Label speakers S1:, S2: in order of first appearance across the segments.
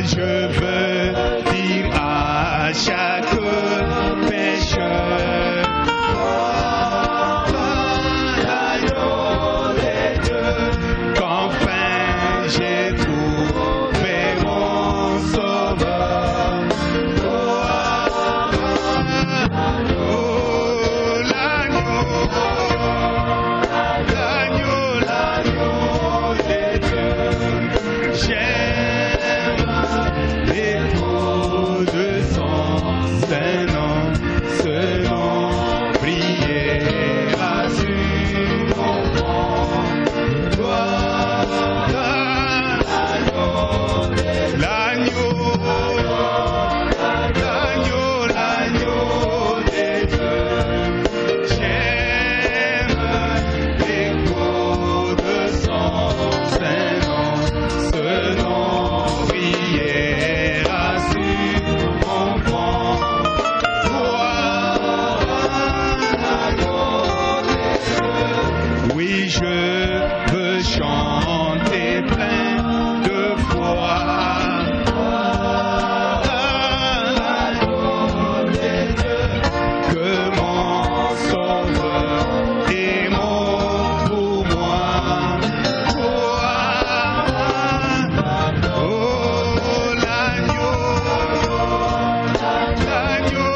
S1: je veux dire à chaque pécheur, l'agneau de Dieu, qu'enfin j'ai trouvé mon sauveur. L'agneau de Dieu, j'aime l'écho de son Saint-Nom, ce nom priera sur mon front. L'agneau de Dieu, j'aime l'écho de son Saint-Nom, ce nom priera sur mon front. Oui, je veux chanter plein de foi. Que mon sauveur est mort pour moi. Oh, l'agneau de Dieu,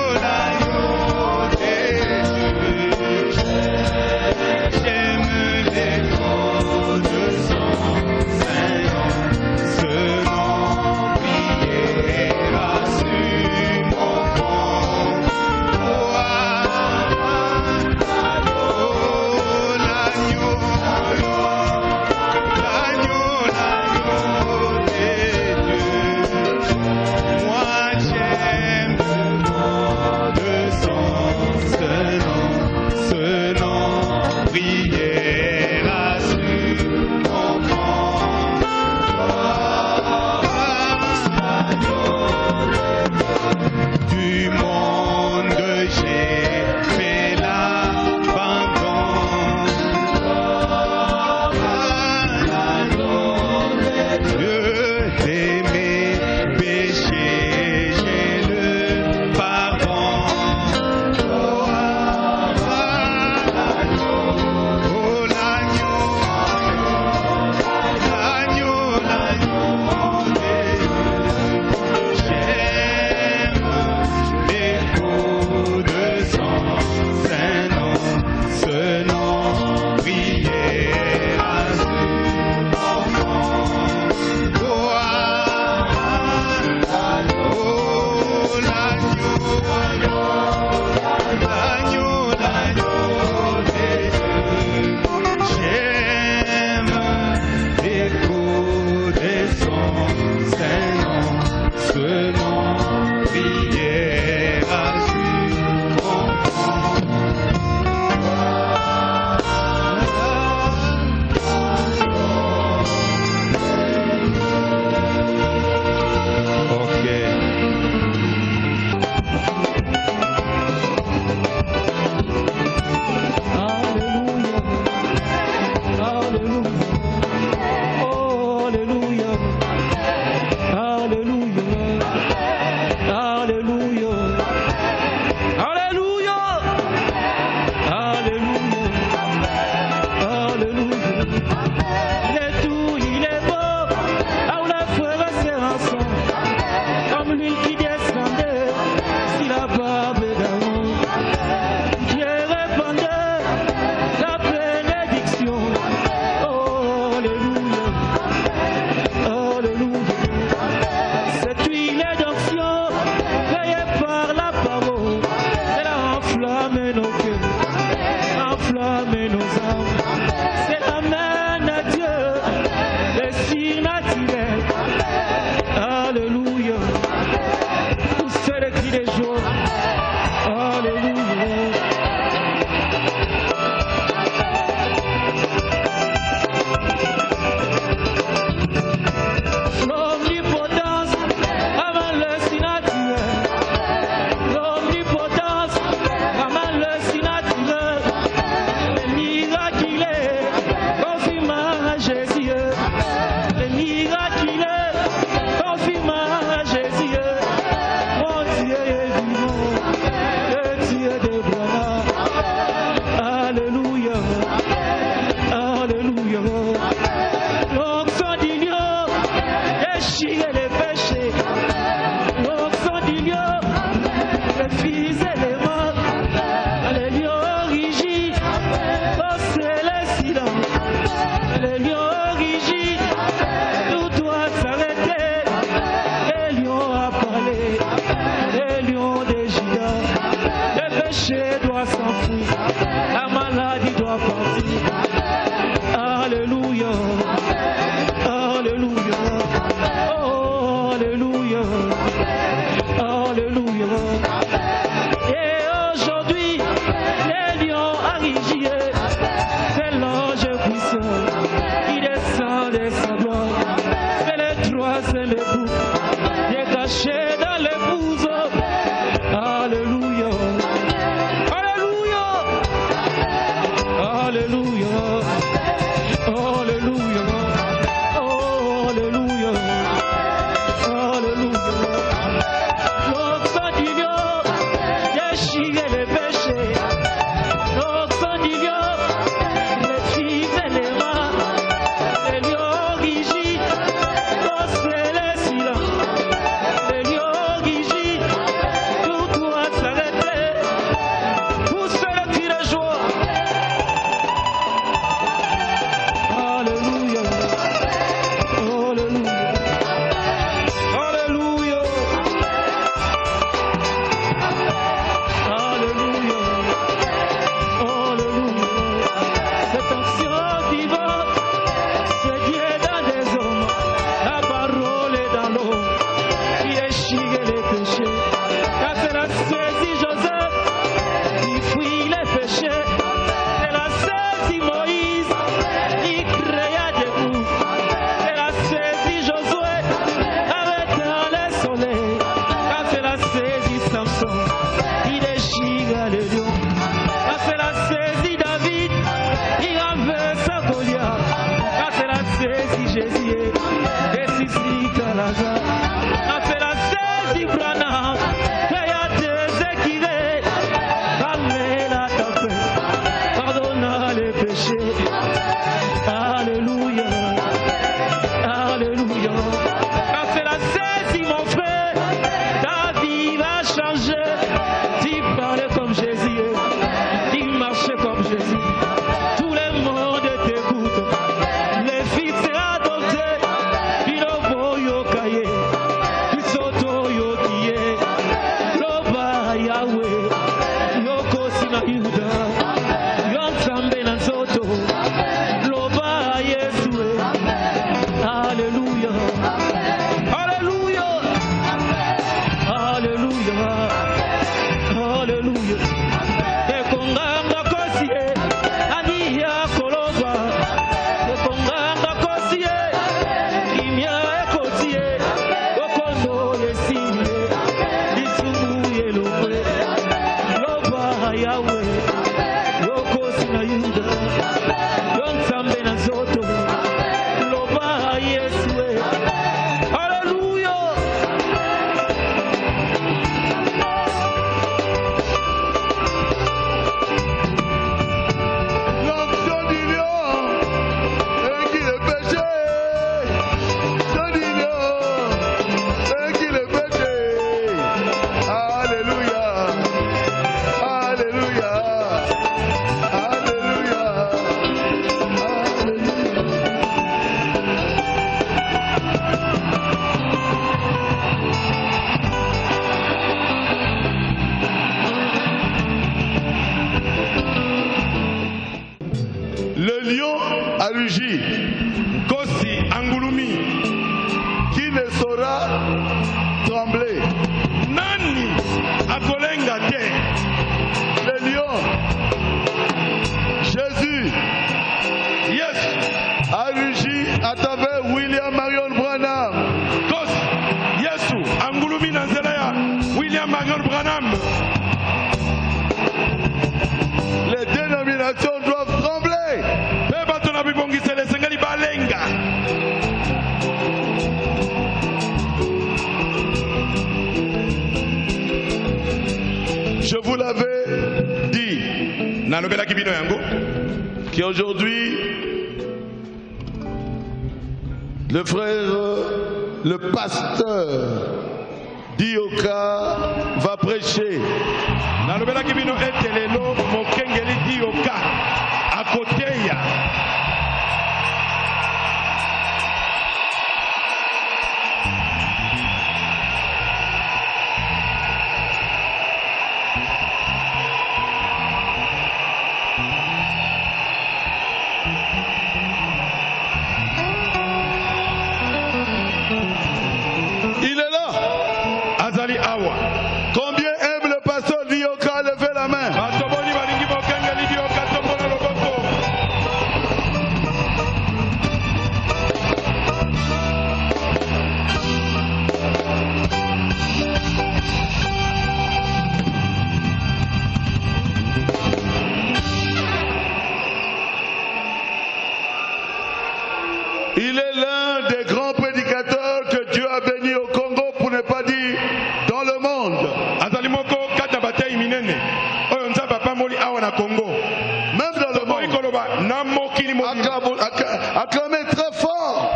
S1: j'aime l'écho de son Saint-Nom, ce nom priera sur mon front. L'agneau de Dieu, moi j'aime le nom de son Saint-Nom, ce nom priera sur mon front. Du monde j'ai fait l'abandon. De mes péchés j'ai le pardon. Oh, l'agneau de Dieu, j'aime l'écho de son Saint-Nom, ce nom priera sur mon front. L'agneau de Dieu, j'aime l'écho de son Saint-Nom, ce nom priera sur mon front. Ok. de sa gloire. C'est le troisième époux qui est caché dans l'épouse. Alléluia. Alléluia. Alléluia. Alléluia. Oh, alléluia. Alléluia. L'oxan d'igno, déchirez les péchés. L'oxan d'igno, les filles et les mains. Les lions rigides, dansez les silences. Les lions rigides, tout doit s'arrêter. Poussez le cri de joie. Alléluia. Alléluia. Alléluia. Alléluia. Alléluia. Cette action divine, c'est Dieu dans des hommes, la parole est dans l'homme, qui déchire les péchés. Car c'est la saisie Joseph, qui fuit les péchés. C'est la saisie Moïse, qui créa des coups. C'est la saisie Josué, avec dans le soleil. Car c'est la saisie Samson, qui déchire les lions. Car c'est la saisie David, qui renverse Goliath. Car c'est la saisie Jésus, et suscite Lazare. Car c'est la saisie Branham, qui a déséquilibré. Calmez la tempête, pardonna les péchés. Alléluia. Alléluia. Car c'est la saisie mon frère, ta vie va changer. Tu parlais comme Jésus, tu marchais comme Jésus. Tout le monde t'écoute, les filles seront adoptées. Ils ne vont yo cahier, ils sautent yo kié. Loba Yahweh, yo kosina Yuda, yo nsambe na nzoto. Loba Yesue, Alléluia. Alléluia. Alléluia. Alléluia. Ekonganga kosie, aniya koloba. Ekonganga kosie, kimia ekotie. Okondo yesinye, lisumu yelokwe. Loba Yahweh, yokosi na Yuda, yonsambe na zoto. Loba Yesue. Alléluia.
S2: L'onction du lion, et qui le péché. L'onction du lion, et qui le péché. Alléluia. Alléluia. Alléluia. Alléluia. Le lion a rugi,
S1: Kosi angulumi.
S2: qui ne saura trembler.
S1: Nani akolenga te.
S2: Le lion, Jésus,
S1: Yesu.
S2: a rugi à travers William Marion Branham.
S1: Kosi. Yesu angulumi na nzela ya William Marion Branham.
S2: Les dénominations doivent trembler.
S1: Pe bato na bibongisele esengeli balenga.
S2: Je vous l'avais dit
S1: Nalobelaki bino yango.
S2: qu'aujourd'hui, le frère, le pasteur Dioka va prêcher.
S1: Nalobelaki bino ete lelo mokengeli Dioka akoteya.
S2: Il est là.
S1: Azali awa.
S2: Combien aime le pasteur Dioka? Levez la main.
S1: Batoboni balingi mokengeli Dioka
S2: Il est l'un des grands prédicateurs que Dieu a béni au Congo, pour ne pas dire dans le monde. Même dans le monde. Acclamez très fort.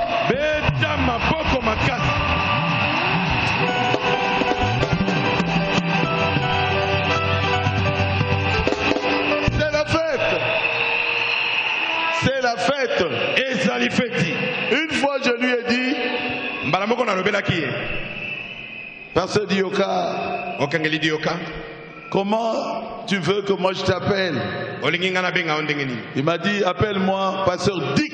S2: C'est la fête. C'est la fête. Une fois je lui ai dit, Pasteur Dioka, comment tu veux que moi je t'appelle? Il m'a dit, appelle-moi Pasteur Dick.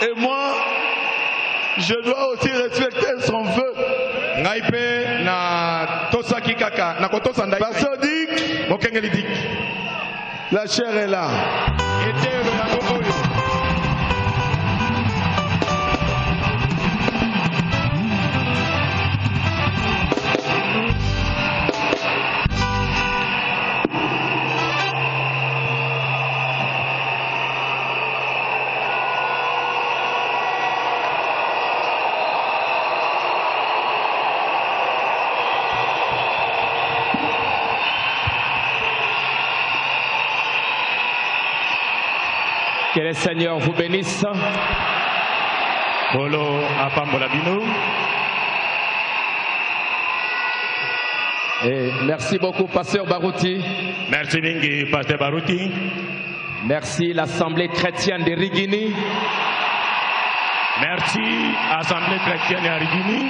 S2: Et moi, je dois aussi respecter son vœu. Pasteur Dick, la chair est là.
S1: Que le Seigneur vous bénisse. Et merci beaucoup, Pasteur Barouti.
S3: Merci Mingi, Pasteur Barouti.
S1: Merci l'Assemblée chrétienne de Rigini.
S3: Merci Assemblée chrétienne de Rigini.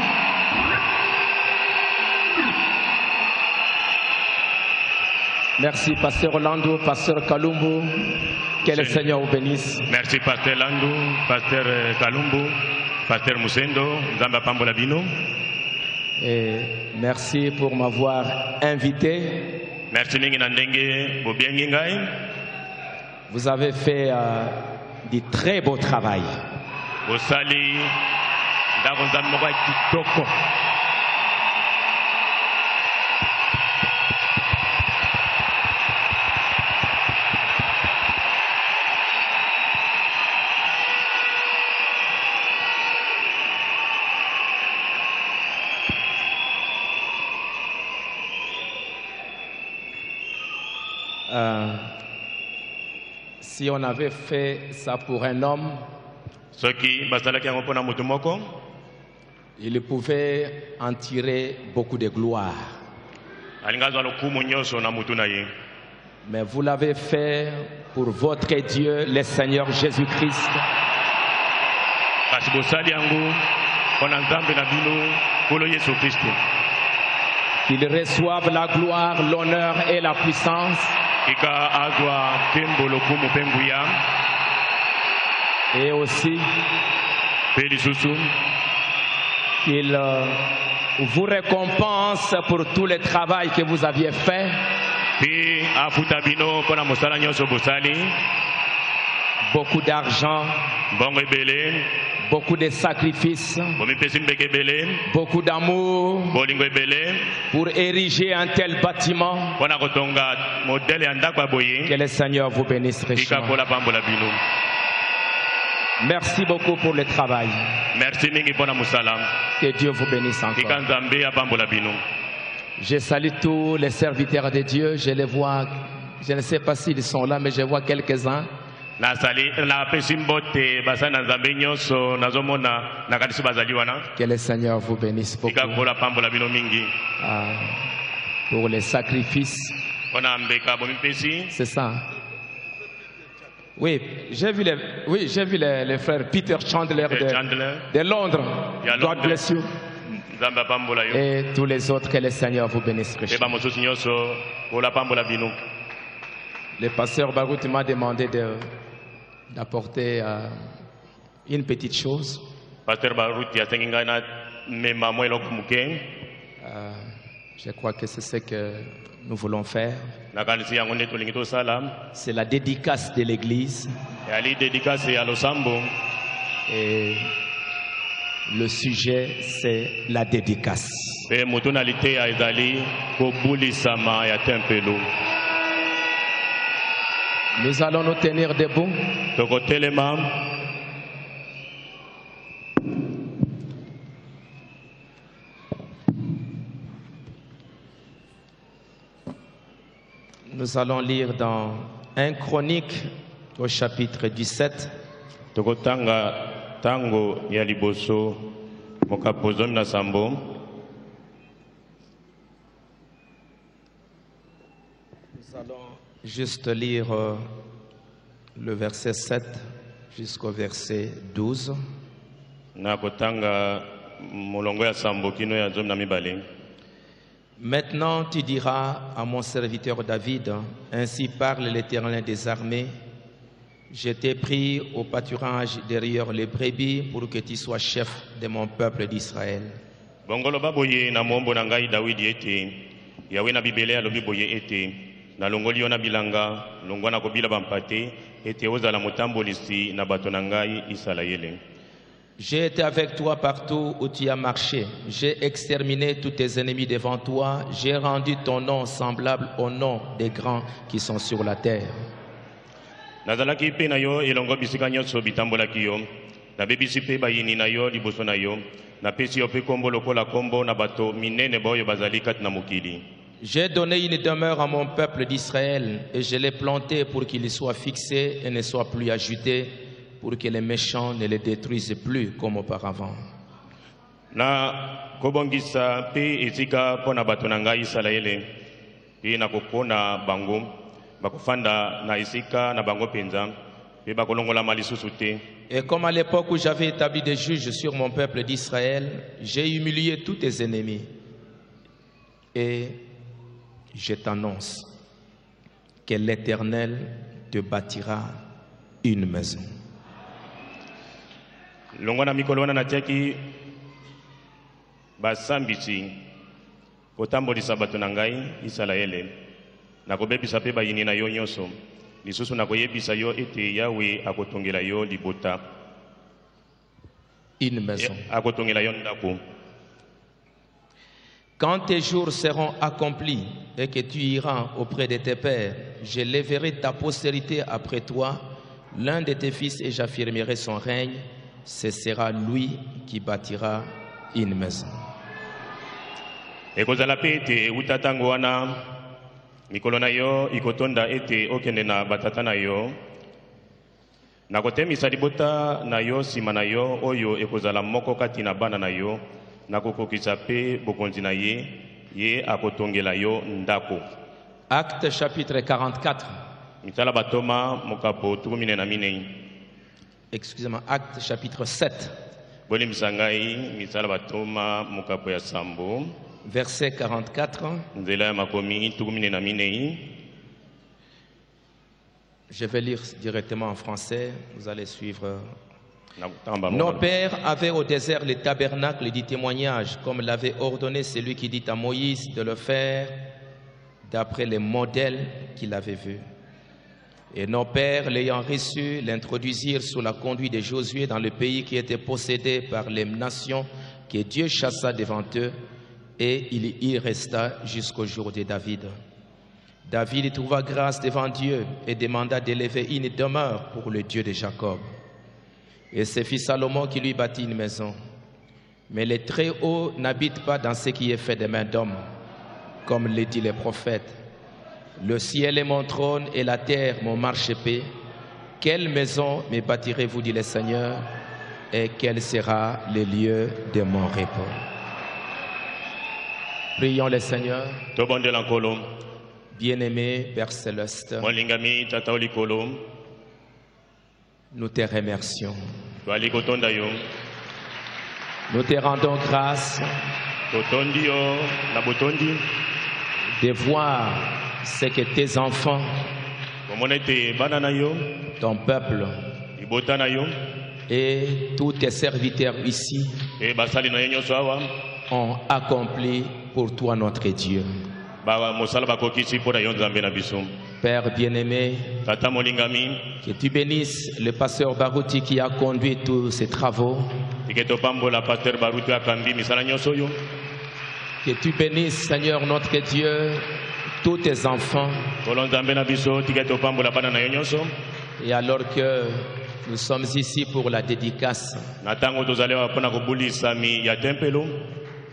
S1: Merci Pasteur Orlando, Pasteur Kalumbu. Que le Seigneur vous bénisse.
S3: Merci Pasteur Landu, Pasteur Kalumbu, Pasteur Musendo, Zamba Pambola Bino.
S1: Et merci pour m'avoir invité.
S3: Merci Mingi Nandenge, Bobiengingai.
S1: Vous avez fait du très beau travail.
S3: Osali, Davonzamora Kitoko.
S1: Si on avait fait ça pour un homme, il pouvait en tirer beaucoup de gloire. Mais vous l'avez fait pour votre Dieu, le Seigneur Jésus-Christ. Qu'il reçoive la gloire, l'honneur et la puissance. Et aussi qu'il vous récompense pour tout le travail que vous aviez fait. Beaucoup d'argent, beaucoup de sacrifices, beaucoup d'amour pour ériger un tel bâtiment. Que le Seigneur vous bénisse richement. Merci beaucoup pour le travail. Que Dieu vous bénisse encore. Je salue tous les serviteurs de Dieu. Je les vois, je ne sais pas s'ils sont là, mais je vois quelques-uns. Que le Seigneur vous bénisse beaucoup. Pour les sacrifices. C'est ça. Oui, j'ai vu les frères Peter Chandler de Londres. God bless you. Et tous les autres, que le Seigneur vous bénisse richement. Le pasteur Barouti m'a demandé d'apporter une petite chose. Je crois que c'est ce que nous voulons faire. C'est la dédicace de l'église. Et Le sujet, c'est la dédicace.
S3: Pe mutunalité ya ezali kobulisama ya tempelo.
S1: Nous allons nous tenir debout.
S3: Tokotelema.
S1: Nous allons lire dans 1 Chronique au chapitre 17.
S3: Tokotanga tango ya liboso mokapozo na sambo.
S1: Nous allons juste lire le verset 7 jusqu'au verset 12.
S3: Nakotanga molongo ya sambo kino ya zomi na mibale.
S1: Maintenant tu diras à mon serviteur David, ainsi parle l'Éternel des armées, je t'ai pris au pâturage derrière les brebis pour que tu sois chef de mon peuple d'Israël.
S3: Bongolo baboye na mombo na ngai Dawidi ete yawe na bibele alobi boye ete na longoli yo na bilanga longwa na kobila bampate ete ozala motambolisi na bato na ngai Isalaele.
S1: J'ai été avec toi partout où tu as marché. J'ai exterminé tous tes ennemis devant toi. J'ai rendu ton nom semblable au nom des grands qui sont sur la terre.
S3: Nazalaki pe na yo elongo bisika nyonso bitambolaki yo. Nabebisi pe bayini na yo liboso na yo. Napesi yo pe kombo lokola kombo na bato minene boyo bazali kati na mokili.
S1: J'ai donné une demeure à mon peuple d'Israël et je l'ai planté pour qu'il soit fixé et ne soit plus ajouté, pour que les méchants ne les détruisent plus comme auparavant.
S3: Na kobongisa pe esika pona bato na ngai Isalaele pe na kopona bango bakofanda na esika na bango penza pe bakolongola malisusu te.
S1: Et comme à l'époque où j'avais établi des juges sur mon peuple d'Israël, j'ai humilié tous tes ennemis. Et je t'annonce que l'Éternel te bâtira une maison.
S3: Longwana mikolo wana natiaki basambisi kotambolisa bato na ngai Isalaele nakobebisa pe bayini na yo nyonso lisusu nakoyebisa yo ete Yawe akotongela yo libota
S1: une maison.
S3: Akotongela yo ndako.
S1: Quand tes jours seront accomplis et que tu iras auprès de tes pères, je lèverai ta postérité après toi, l'un de tes fils, et j'affirmerai son règne. Ce sera lui qui bâtira une maison.
S3: Ekozala pe ete utatango wana mikolo na yo ikotonda ete okende na batata na yo nakotemisa libota na yo nsima na yo oyo ekozala moko kati na bana na yo nakokokisa pe bokonzi na ye akotongela yo ndako.
S1: Acte chapitre 44.
S3: Mitala batoma mokapo tukumine na minei.
S1: Excusez-moi, Acte chapitre 7.
S3: Boli msangai mitala batoma mokapo ya sambo.
S1: Verset 44.
S3: Nzela ya makomi tukumine na minei.
S1: Je vais lire directement en français, vous allez suivre. Nos pères avaient au désert le tabernacle du témoignage, comme l'avait ordonné celui qui dit à Moïse de le faire d'après les modèles qu'il avait vus. Et nos pères, l'ayant reçu, l'introduisirent sous la conduite de Josué dans le pays qui était possédé par les nations que Dieu chassa devant eux, et il y resta jusqu'au jour de David. David trouva grâce devant Dieu et demanda d'élever une demeure pour le Dieu de Jacob. Et c'est fils Salomon qui lui bâtit une maison. Mais les Très-Hauts n'habitent pas dans ce qui est fait des mains d'hommes, comme le dit les prophètes. Le ciel est mon trône et la terre mon marchepied. Quelle maison me bâtirez-vous, dit le Seigneur, et quel sera le lieu de mon repos? Prions le Seigneur. Bien-aimé Père Céleste, nous te remercions. Nous te rendons grâce de voir ce que tes enfants, ton peuple et tous tes serviteurs ici ont accompli pour toi notre Dieu. Père bien-aimé, que tu bénisses le pasteur Barouti qui a conduit tous ces travaux,
S3: Tiketo pambola pasteur Baruti akambi misala nyonso yo.
S4: Que tu bénisses, Seigneur notre Dieu, tous tes enfants.
S3: Kolonzambe na biso tiketo pambola bana na yo nyonso.
S4: Et alors que nous sommes ici pour la dédicace,
S3: Na tango tozalewa pona kobulisa mi ya tempelo.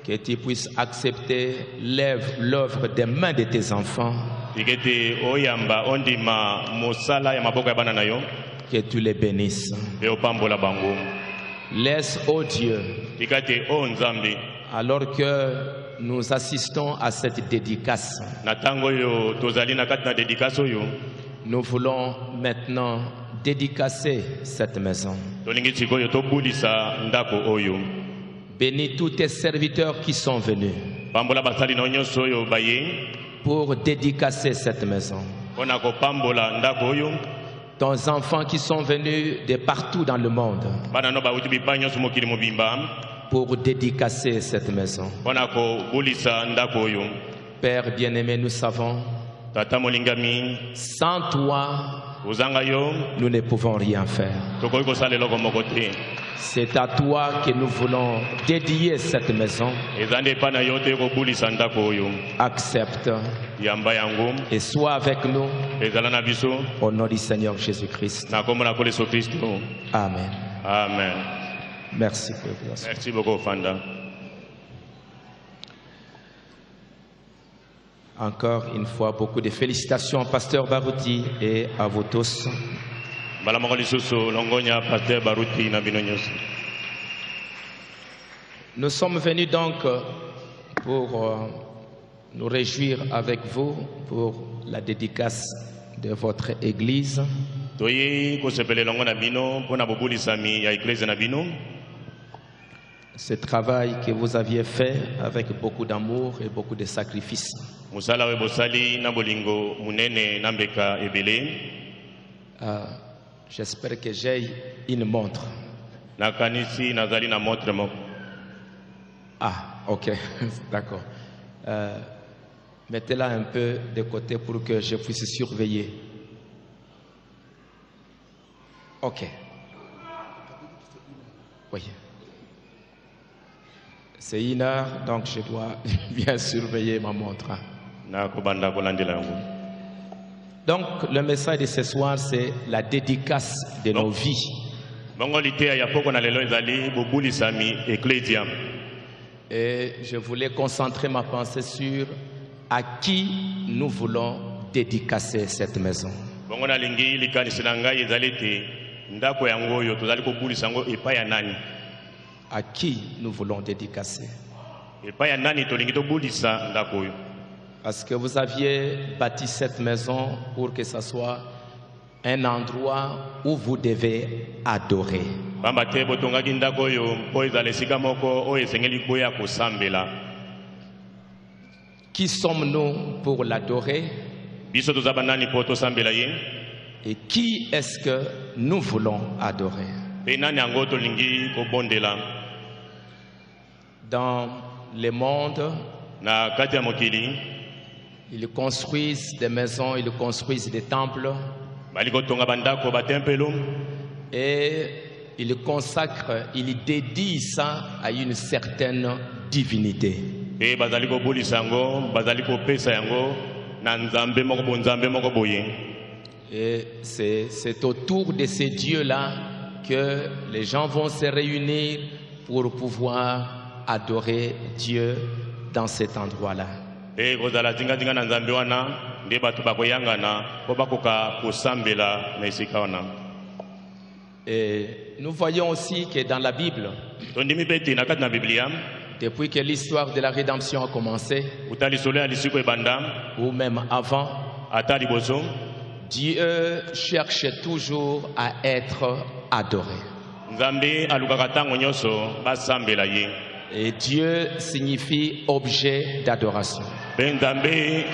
S4: que tu puisses accepter l'œuvre des mains de tes enfants,
S3: Tikete oyamba ondima mosala ya maboko ya bana na yo.
S4: que tu les bénisses.
S3: Pe opambola bango.
S4: Laisse, ô Dieu,
S3: Tikate o nzambe.
S4: alors que nous assistons à cette dédicace,
S3: Na tango yo tozali na kati na dédicace oyo.
S4: nous voulons maintenant dédicacer cette maison.
S3: Tolingi tsikoyo tobulisa ndako oyo.
S4: Bénis tous tes serviteurs qui sont venus
S3: Pambola basali na nyonso oyo baye.
S4: pour dédicacer cette maison.
S3: Pona kopambola ndako oyo.
S4: Tes enfants qui sont venus de partout dans le monde
S3: Bana no bauti bipa nyonso mokili mobimba.
S4: pour dédicacer cette maison.
S3: Pona kobulisa ndako oyo.
S4: Père bien-aimé, nous savons,
S3: Tata molingami.
S4: sans toi,
S3: Ozanga yo.
S4: nous ne pouvons rien faire.
S3: Tokoki kosala eloko moko te.
S4: C'est à toi que nous voulons dédier cette maison.
S3: Ezande epa na yo te kobulisa ndako oyo.
S4: Accepte
S3: Yamba yango.
S4: et sois avec nous
S3: Ezala na biso.
S4: au nom du Seigneur Jésus-Christ.
S3: Na kombo na koleso Kristo.
S4: Amen.
S3: Amen.
S4: Merci pour votre
S3: Merci beaucoup Fanda.
S4: Encore une fois, beaucoup de félicitations, Pasteur Baruti, et à vous tous.
S3: Bala moko lisusu longonya pasteur Baruti na bino nyonso.
S4: Nous sommes venus donc pour nous réjouir avec vous pour la dédicace de votre église.
S3: Toye kosepele longo na bino mpona bobulisami ya église na bino.
S4: Ce travail que vous aviez fait avec beaucoup d'amour et beaucoup de sacrifices.
S3: Musala we bosali na bolingo munene na mbeka ebele.
S4: J'espère que j'ai une montre.
S3: Na kanisi nazali na montre moko.
S4: Ah, ok, d'accord. Mettez-la un peu de côté pour que je puisse surveiller. Ok. Oui. C'est 1 heure, donc je dois bien surveiller ma montre.
S3: Na kobanda kolandela yango.
S4: Donc, le message de ce soir, c'est la dédicace de nos vies.
S3: Bongo litea ya poko na lelo ezali bobulisami ecclesia.
S4: Et je voulais concentrer ma pensée sur à qui nous voulons dédicacer cette maison.
S3: Bongo na lingi likanisi na ngai ezali te ndako yango oyo tozali kobulisa yango epai ya nani.
S4: À qui nous voulons dédicacer?
S3: Epai ya nani tolingi tobulisa ndako oyo.
S4: Parce que vous aviez bâti cette maison pour que ce soit un endroit où vous devez adorer.
S3: Pamba te botongaki ndako oyo mpo ezala esika moko oyo esengeli boya kosambela.
S4: Qui sommes-nous pour l'adorer?
S3: Biso toza banani mpo tosambela ye.
S4: Et qui est-ce que nous voulons adorer?
S3: Pe nani yango tolingi kobondela.
S4: Dans le monde,
S3: Na kati ya mokili
S4: ils construisent des maisons, ils construisent des temples
S3: bali kotonga bandako batempelo.
S4: et ils consacrent, ils dédient ça à une certaine divinité.
S3: Pe bazali kobulisa yango bazali kopesa yango na nzambe moko bonzambe moko boye.
S4: Et c'est autour de ces dieux-là que les gens vont se réunir pour pouvoir adorer Dieu dans cet endroit-là.
S3: Pe kozala zinga na nzambe wana nde bato bakoyangana mpo bakoka kosambela na esika wana.
S4: Et nous voyons aussi que dans la Bible,
S3: Tondimi pe te na kati na Biblia
S4: depuis que l'histoire de la rédemption a commencé,
S3: uta lisolo ya lisiko ebanda
S4: ou même avant,
S3: ata liboso
S4: Dieu cherche toujours à être adoré.
S3: nzambe alukaka ntango nyonso basambela ye.
S4: Et Dieu signifie objet d'adoration.
S3: Pe nzambe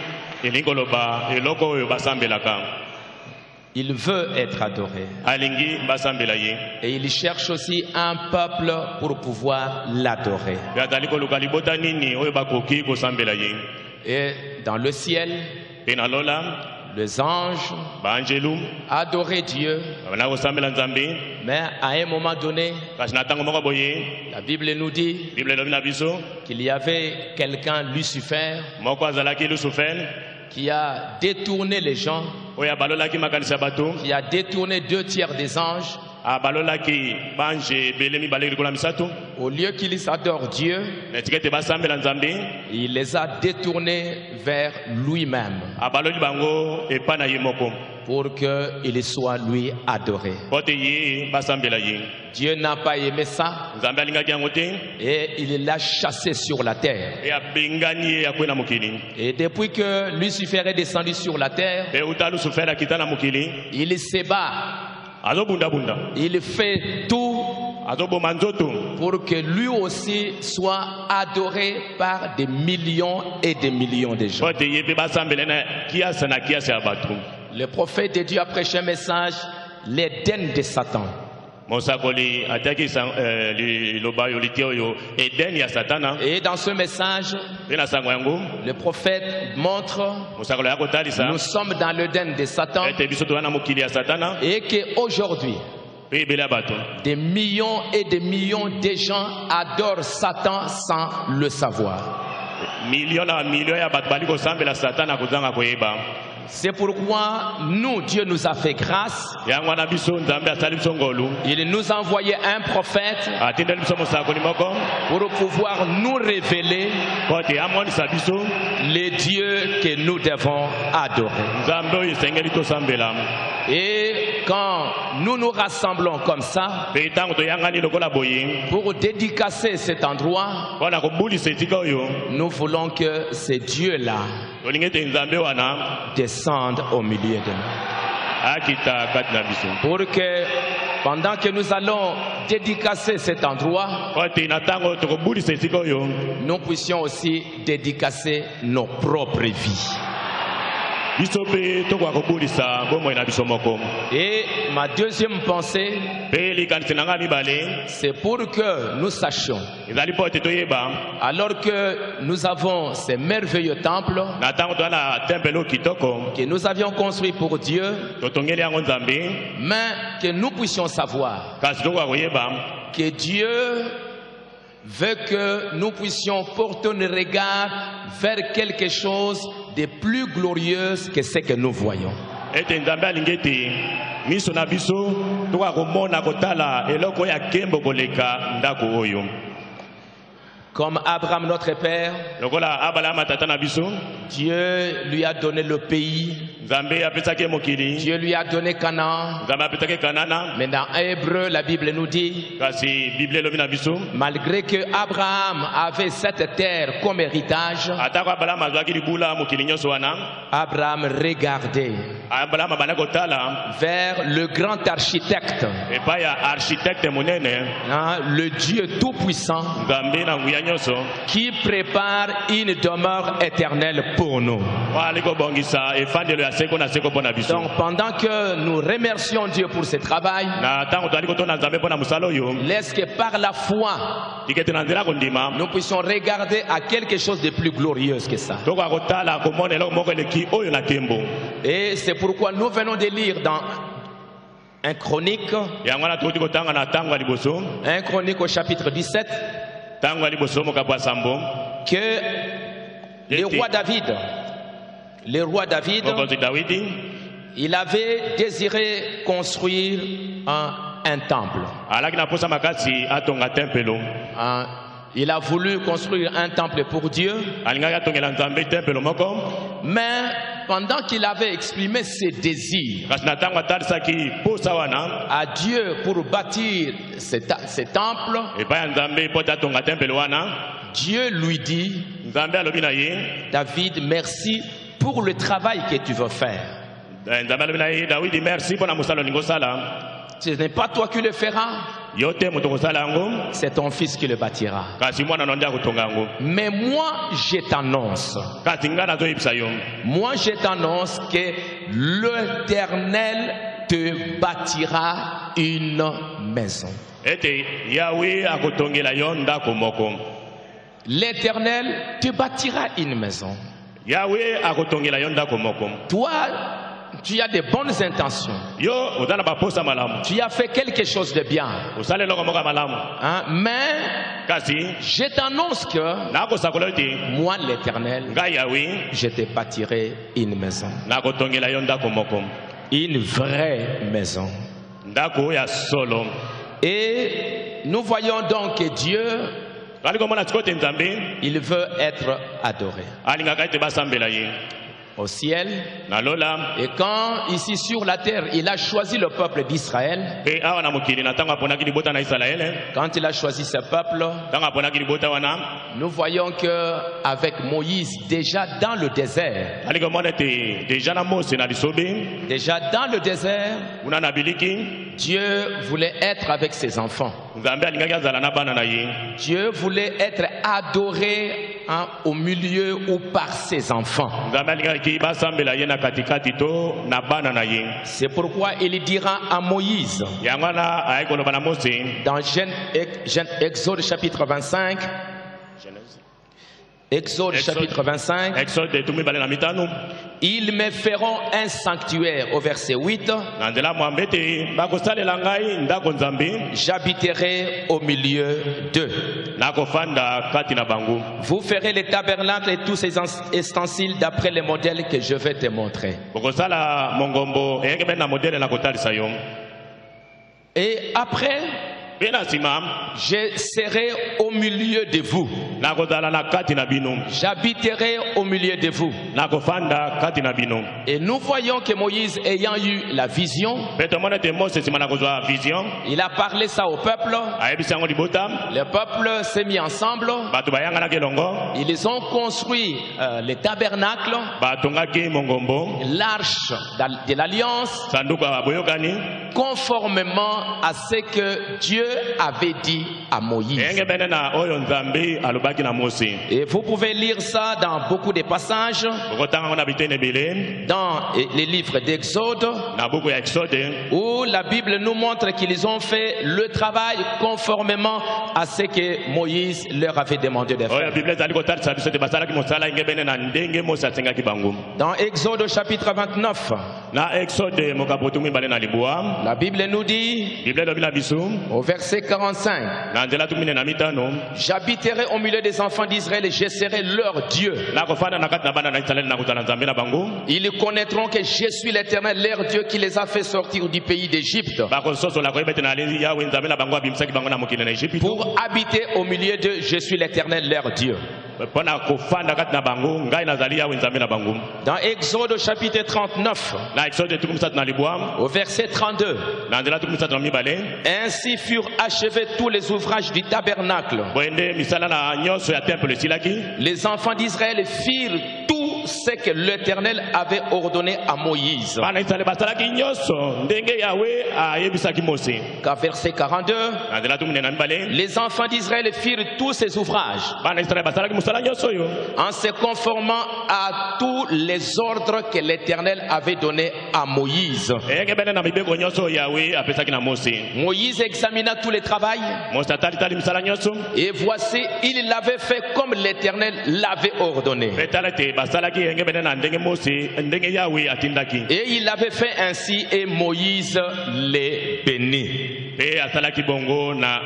S3: elingi koloba eloko oyo basambelaka.
S4: Il veut être adoré.
S3: Alingi basambela ye.
S4: Et il cherche aussi un peuple pour pouvoir l'adorer.
S3: Pe azali koluka libota nini oyo bakoki kosambela ye.
S4: Et dans le ciel,
S3: Pe na lola
S4: les anges
S3: baanjelu
S4: adoraient Dieu,
S3: babanda kosambela nzambe
S4: mais à un moment donné,
S3: kasi na ntango moko boye
S4: la Bible nous dit
S3: bible elobi na biso
S4: qu'il y avait quelqu'un, Lucifer,
S3: moko azalaki lucifer
S4: qui a détourné les gens,
S3: oyo abalolaki makanisi ya bato
S4: qui a détourné 2/3 des anges.
S3: abalolaki banje ebele mibale likolo ya misato
S4: Au lieu qu'ils adorent Dieu,
S3: na etika ete basambela nzambe
S4: il les a détournés vers lui-même
S3: abaloli bango epai na ye moko
S4: pour qu'il soit lui adoré.
S3: po te ye basambela ye
S4: Dieu n'a pas aimé ça
S3: nzambe alingaki yango te
S4: et il l'a chassé sur la terre.
S3: e abengani ye akwe na mokili
S4: Et depuis que Lucifer est descendu sur la terre,
S3: e uta lucifer akita na mokili
S4: il se bat,
S3: azobundabunda
S4: il fait tout
S3: azoboma nzoto
S4: pour que lui aussi soit adoré par des millions et des millions de gens.
S3: po te ye mpe basambela na kiasi ya bato
S4: Le prophète de Dieu a prêché un message, l'Éden de Satan.
S3: mosakoli atiaki liloba oyo litie oyo edeni ya satana
S4: Et dans ce message,
S3: mpe na sango yango
S4: le prophète montre
S3: mosakoli ya kotalisa
S4: nous sommes dans l'Éden de Satan
S3: ete biso toza na mokili ya satana
S4: et qu'aujourd'hui,
S3: mpe ebele ya bato
S4: des millions et des millions de gens adorent Satan sans le savoir.
S3: milio na milio ya bato bali kosambela satana kozanga koyeba
S4: C'est pourquoi nous, Dieu nous a fait grâce.
S3: yango wana biso nzambe asali biso ngolu
S4: Il nous a envoyé un prophète
S3: atindeli biso mosakoli moko
S4: pour pouvoir nous révéler
S3: po te amonisa biso
S4: les dieux que nous devons adorer.
S3: nzambe oyo esengeli tosambela
S4: Et quand nous nous rassemblons comme ça
S3: mpe ntango toyangani lokola boye
S4: pour dédicacer cet endroit,
S3: mpo na kobulisa esika oyo
S4: nous voulons que ces dieux-là
S3: tolingi ete nzambe wana
S4: descendent au milieu de nous.
S3: akita kati na biso
S4: Pour que pendant que nous allons dédicacer cet endroit,
S3: po te na ntango tokobulisa esika oyo
S4: nous puissions aussi dédicacer nos propres vies.
S3: biso mpe tokoka kobulisa bomoi na biso moko
S4: Et ma deuxième pensée,
S3: mpe likanisi na nga mibale
S4: c'est pour que nous sachions,
S3: ezali mpo ete toyeba
S4: alors que nous avons ces merveilleux temples
S3: na ntango toza na tempele oyo kitoko
S4: que nous avions construits pour Dieu,
S3: totongeli yango nzambe
S4: mais que nous puissions savoir
S3: kasi tokoka koyeba
S4: que Dieu veut que nous puissions porter un regard vers quelque chose de plus glorieux que ce que nous voyons.
S3: ete nzambe alingi ete miso na biso tokoka komona kotala eloko oyo akembo koleka ndako oyo
S4: Comme Abraham, notre père,
S3: lokola abalama tata na biso
S4: Dieu lui a donné le pays,
S3: nzambe apesaki ye mokili
S4: Dieu lui a donné Canaan.
S3: nzambe apesaki kanana
S4: Mais dans Hébreu, la Bible nous dit,
S3: kasi bible elobi na biso
S4: malgré que Abraham avait cette terre comme héritage,
S3: atako abalama azwaki libula mokili nyonso wana
S4: Abraham regardait
S3: abalama banda kotala
S4: vers le grand architecte,
S3: epai ya architecte monene
S4: hein, le Dieu tout-puissant,
S3: nzambe na nguya nyonso
S4: qui prépare une demeure éternelle pour nous.
S3: oyo ali kobongisa efandelo ya seko na seko mpo na biso
S4: Donc pendant que nous remercions Dieu pour ce travail,
S3: na ntango toali kotonda nzambe mpo na mosala oyo
S4: laisse que par la foi,
S3: tikete na nzela kondima
S4: nous puissions regarder à quelque chose de plus glorieux que ça.
S3: tokoka kotala komona eloko moko eleki oyo na nkembo
S4: Et c'est pourquoi nous venons de lire dans 1 Chronique,
S3: yango wana tokoti kotanga na ntango ya liboso
S4: 1 Chronique au chapitre 17,
S3: ntango ya liboso mokambo ya sambo
S4: que le roi David,
S3: mokonzi dawidi
S4: il avait désiré construire un temple.
S3: alaki na mposa makasi atonga tempelo
S4: Il a voulu construire un temple pour Dieu,
S3: alingaki atongela nzambe tempelo moko
S4: mais pendant qu'il avait exprimé ses désirs
S3: kasi na ntango atalisaki posa wana
S4: à Dieu pour bâtir ce temple,
S3: epai ya nzambe mpo te atonga tempelo wana
S4: Dieu lui dit,
S3: nzambe alobi na ye
S4: David, merci pour le travail que tu veux faire.
S3: nzambe alobi na ye dawidi merci mpo na mosala olingi osala
S4: Ce n'est pas toi qui le feras,
S3: yo te moto kosala yango
S4: c'est ton fils qui le bâtira.
S3: kasi mwana no nde akotonga yango
S4: Mais moi, je t'annonce,
S3: kasi ngai nazoyebisa yo
S4: moi je t'annonce que l'Éternel te bâtira une maison.
S3: ete yawe akotongela yo ndako moko
S4: L'Éternel te bâtira une maison.
S3: yawe akotongela yo ndako moko
S4: Toi, Tu as de bonnes intentions.
S3: yo oza na baposa malamu
S4: Tu as fait quelque chose de bien.
S3: osala eloko moko ya malamu
S4: Hein? Mais
S3: kasi
S4: je t'annonce que
S3: nakosakola ete
S4: moi, l'Éternel,
S3: ngai yawe
S4: je t'ai bâtiré une maison.
S3: nakotongela yo ndako moko
S4: Une vraie maison.
S3: ndako ya solo
S4: Et nous voyons donc que Dieu,
S3: kali komona sikoyo ete nzambe
S4: il veut être adoré
S3: alingaka ete basambela ye
S4: au ciel.
S3: na lola
S4: Et quand ici sur la terre, il a choisi le peuple d'Israël,
S3: mpe awa na mokili na ntango aponaki libota na isalaele
S4: quand il a choisi ce peuple,
S3: ntango aponaki libota wana
S4: nous voyons que avec Moïse, déjà dans le désert,
S3: ali komona ete deja na mose na lisobe
S4: déjà dans le désert,
S3: kuna na biliki
S4: Dieu voulait être avec ses enfants.
S3: nzambe alingaki azala na bana na ye
S4: Dieu voulait être adoré au milieu ou par ses enfants.
S3: nzambe alingaki basambela ye na katikati to na bana na ye
S4: C'est pourquoi il dira à Moïse,
S3: yango wana ayaki koloba na mose
S4: dans Exode chapitre 25, Exode chapitre 25,
S3: exode tumi mibale na mitano
S4: ils me feront un sanctuaire au verset 8,
S3: na nzela mwambe ete bakosalela ngai ndako nzambe
S4: j'habiterai au milieu d'eux.
S3: nakofanda kati na bango
S4: Vous ferez les tabernacles et tous ces ustensiles d'après les modèles que je vais te montrer.
S3: bokosala mongombo eyenge mpe na modele nakotalisa yo
S4: Et après,
S3: mpe na nsima
S4: je serai au milieu de vous.
S3: nakozala na kati na bino
S4: J'habiterai au milieu de vous.
S3: nakofanda kati na bino
S4: Et nous voyons que Moïse, ayant eu la vision,
S3: mpe tomona ete mose nsima na kozwa vision
S4: il a parlé ça au peuple.
S3: ayebisi yango libota
S4: Le peuple s'est mis ensemble.
S3: bato bayanganaki elongo
S4: Ils ont construit les tabernacles,
S3: batongaki mongombo
S4: l'arche de l'alliance,
S3: sanduku ya boyokani
S4: conformément à ce que Dieu avait dit à Moïse.
S3: eyenge mene na oyo nzambe alobaki na mose
S4: Et vous pouvez lire ça dans beaucoup de passages,
S3: okotanga ngo na bitene ebele
S4: dans les livres d'Exode,
S3: na buku ya exode
S4: où la Bible nous montre qu'ils ont fait le travail conformément à ce que Moïse leur avait demandé de
S3: oyo
S4: faire.
S3: biblia ezali kotalisa biso ete basalaki mosala enge mene na ndenge mose asengaki bango
S4: Dans Exode chapitre 29,
S3: na exode mokapo tumi mibale na libwa
S4: la Bible nous dit,
S3: biblia elobi na biso
S4: au verset 45,
S3: na nzela tumi ne na mitano
S4: j'habiterai au milieu des enfants d'Israël et je serai leur Dieu.
S3: nakofanda na kati na bana na isalaele nakozala nzambe na bango
S4: Ils connaîtront que je suis l'Éternel, leur Dieu, qui les a fait sortir du pays d'Égypte
S3: bakososola koyeba ete nali yawe nzambe na bango abimisaki bango na mokili na egypte
S4: pour habiter au milieu d'eux. Je suis l'Éternel, leur Dieu.
S3: mpo na kofanda kati na bango ngai nazali yawe nzambe na bango
S4: Dans Exode chapitre 39,
S3: na exode tuku misatu na libwa
S4: au verset 32,
S3: na nzela tuku misatu na mibale
S4: ainsi furent achevés tous les ouvrages du tabernacle.
S3: boyende misala na nyonso ya temple esilaki
S4: Les enfants d'Israël firent tout ce que l'Éternel avait ordonné à Moïse.
S3: bana isalaele basalaki nyonso ndenge yawe ayebisaki mose
S4: Qu'à verset 42,
S3: na nzela tuku mine na mibale
S4: les enfants d'Israël firent tous ces ouvrages
S3: bana isalaele basalaki mosala nyonso oyo
S4: en se conformant à tous les ordres que l'Éternel avait donnés à Moïse.
S3: eyenge bene na mibeko nyonso oyo yawe apesaki na mose
S4: Moïse examina tout le travail
S3: mose atalitali misala nyonso
S4: et voici, il l'avait fait comme l'Éternel l'avait ordonné.
S3: mpe tala ete basalaki eyenge bene na ndenge mose ndenge yawe atindaki
S4: Et il l'avait fait ainsi et Moïse les bénit.
S3: mpe asalaki bongo na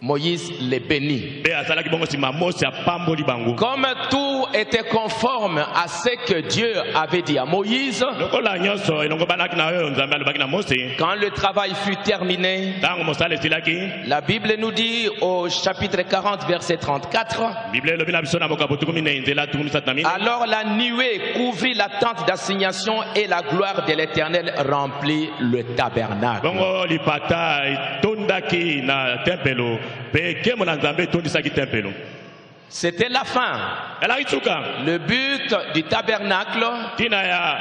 S4: Moïse les bénit.
S3: mpe asalaki bongo nsima mose apamboli bango
S4: Comme tout était conforme à ce que Dieu avait dit à Moïse,
S3: lokola nyonso elongo banaki na oyo nzambe alobaki na mose
S4: quand le travail fut terminé,
S3: ntango mosala esilaki
S4: la Bible nous dit au chapitre 40, verset 34,
S3: biblia elobi na biso na bokapo tuku minei nzela tuku misatu na mine
S4: alors la nuée couvrit la tente d'assignation et la gloire de l'Éternel remplit le tabernacle.
S3: bongo lipata etondaki na tempelo mpe nkembo na nzambe etondisaki tempelo
S4: C'était la fin.
S3: elaki suka
S4: Le but du tabernacle,
S3: ntina ya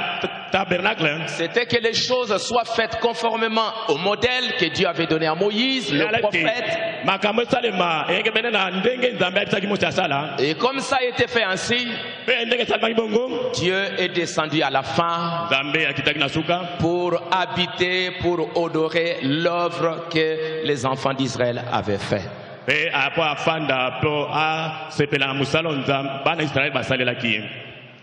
S3: tabernacle
S4: c'était que les choses soient faites conformément au modèle que Dieu avait donné à Moïse, le prophète.
S3: makambo esalema eyenge mene na ndenge nzambe ayebisaki mose asala
S4: Et comme ça a été fait ainsi,
S3: mpe ndenge esalemaki bongo
S4: Dieu est descendu à la fin
S3: nzambe akitaki na suka
S4: pour habiter, pour honorer l'œuvre que les enfants d'Israël avaient faite.
S3: mpe apo afanda mpo asepela na mosala oyo bana israele basalelaki ye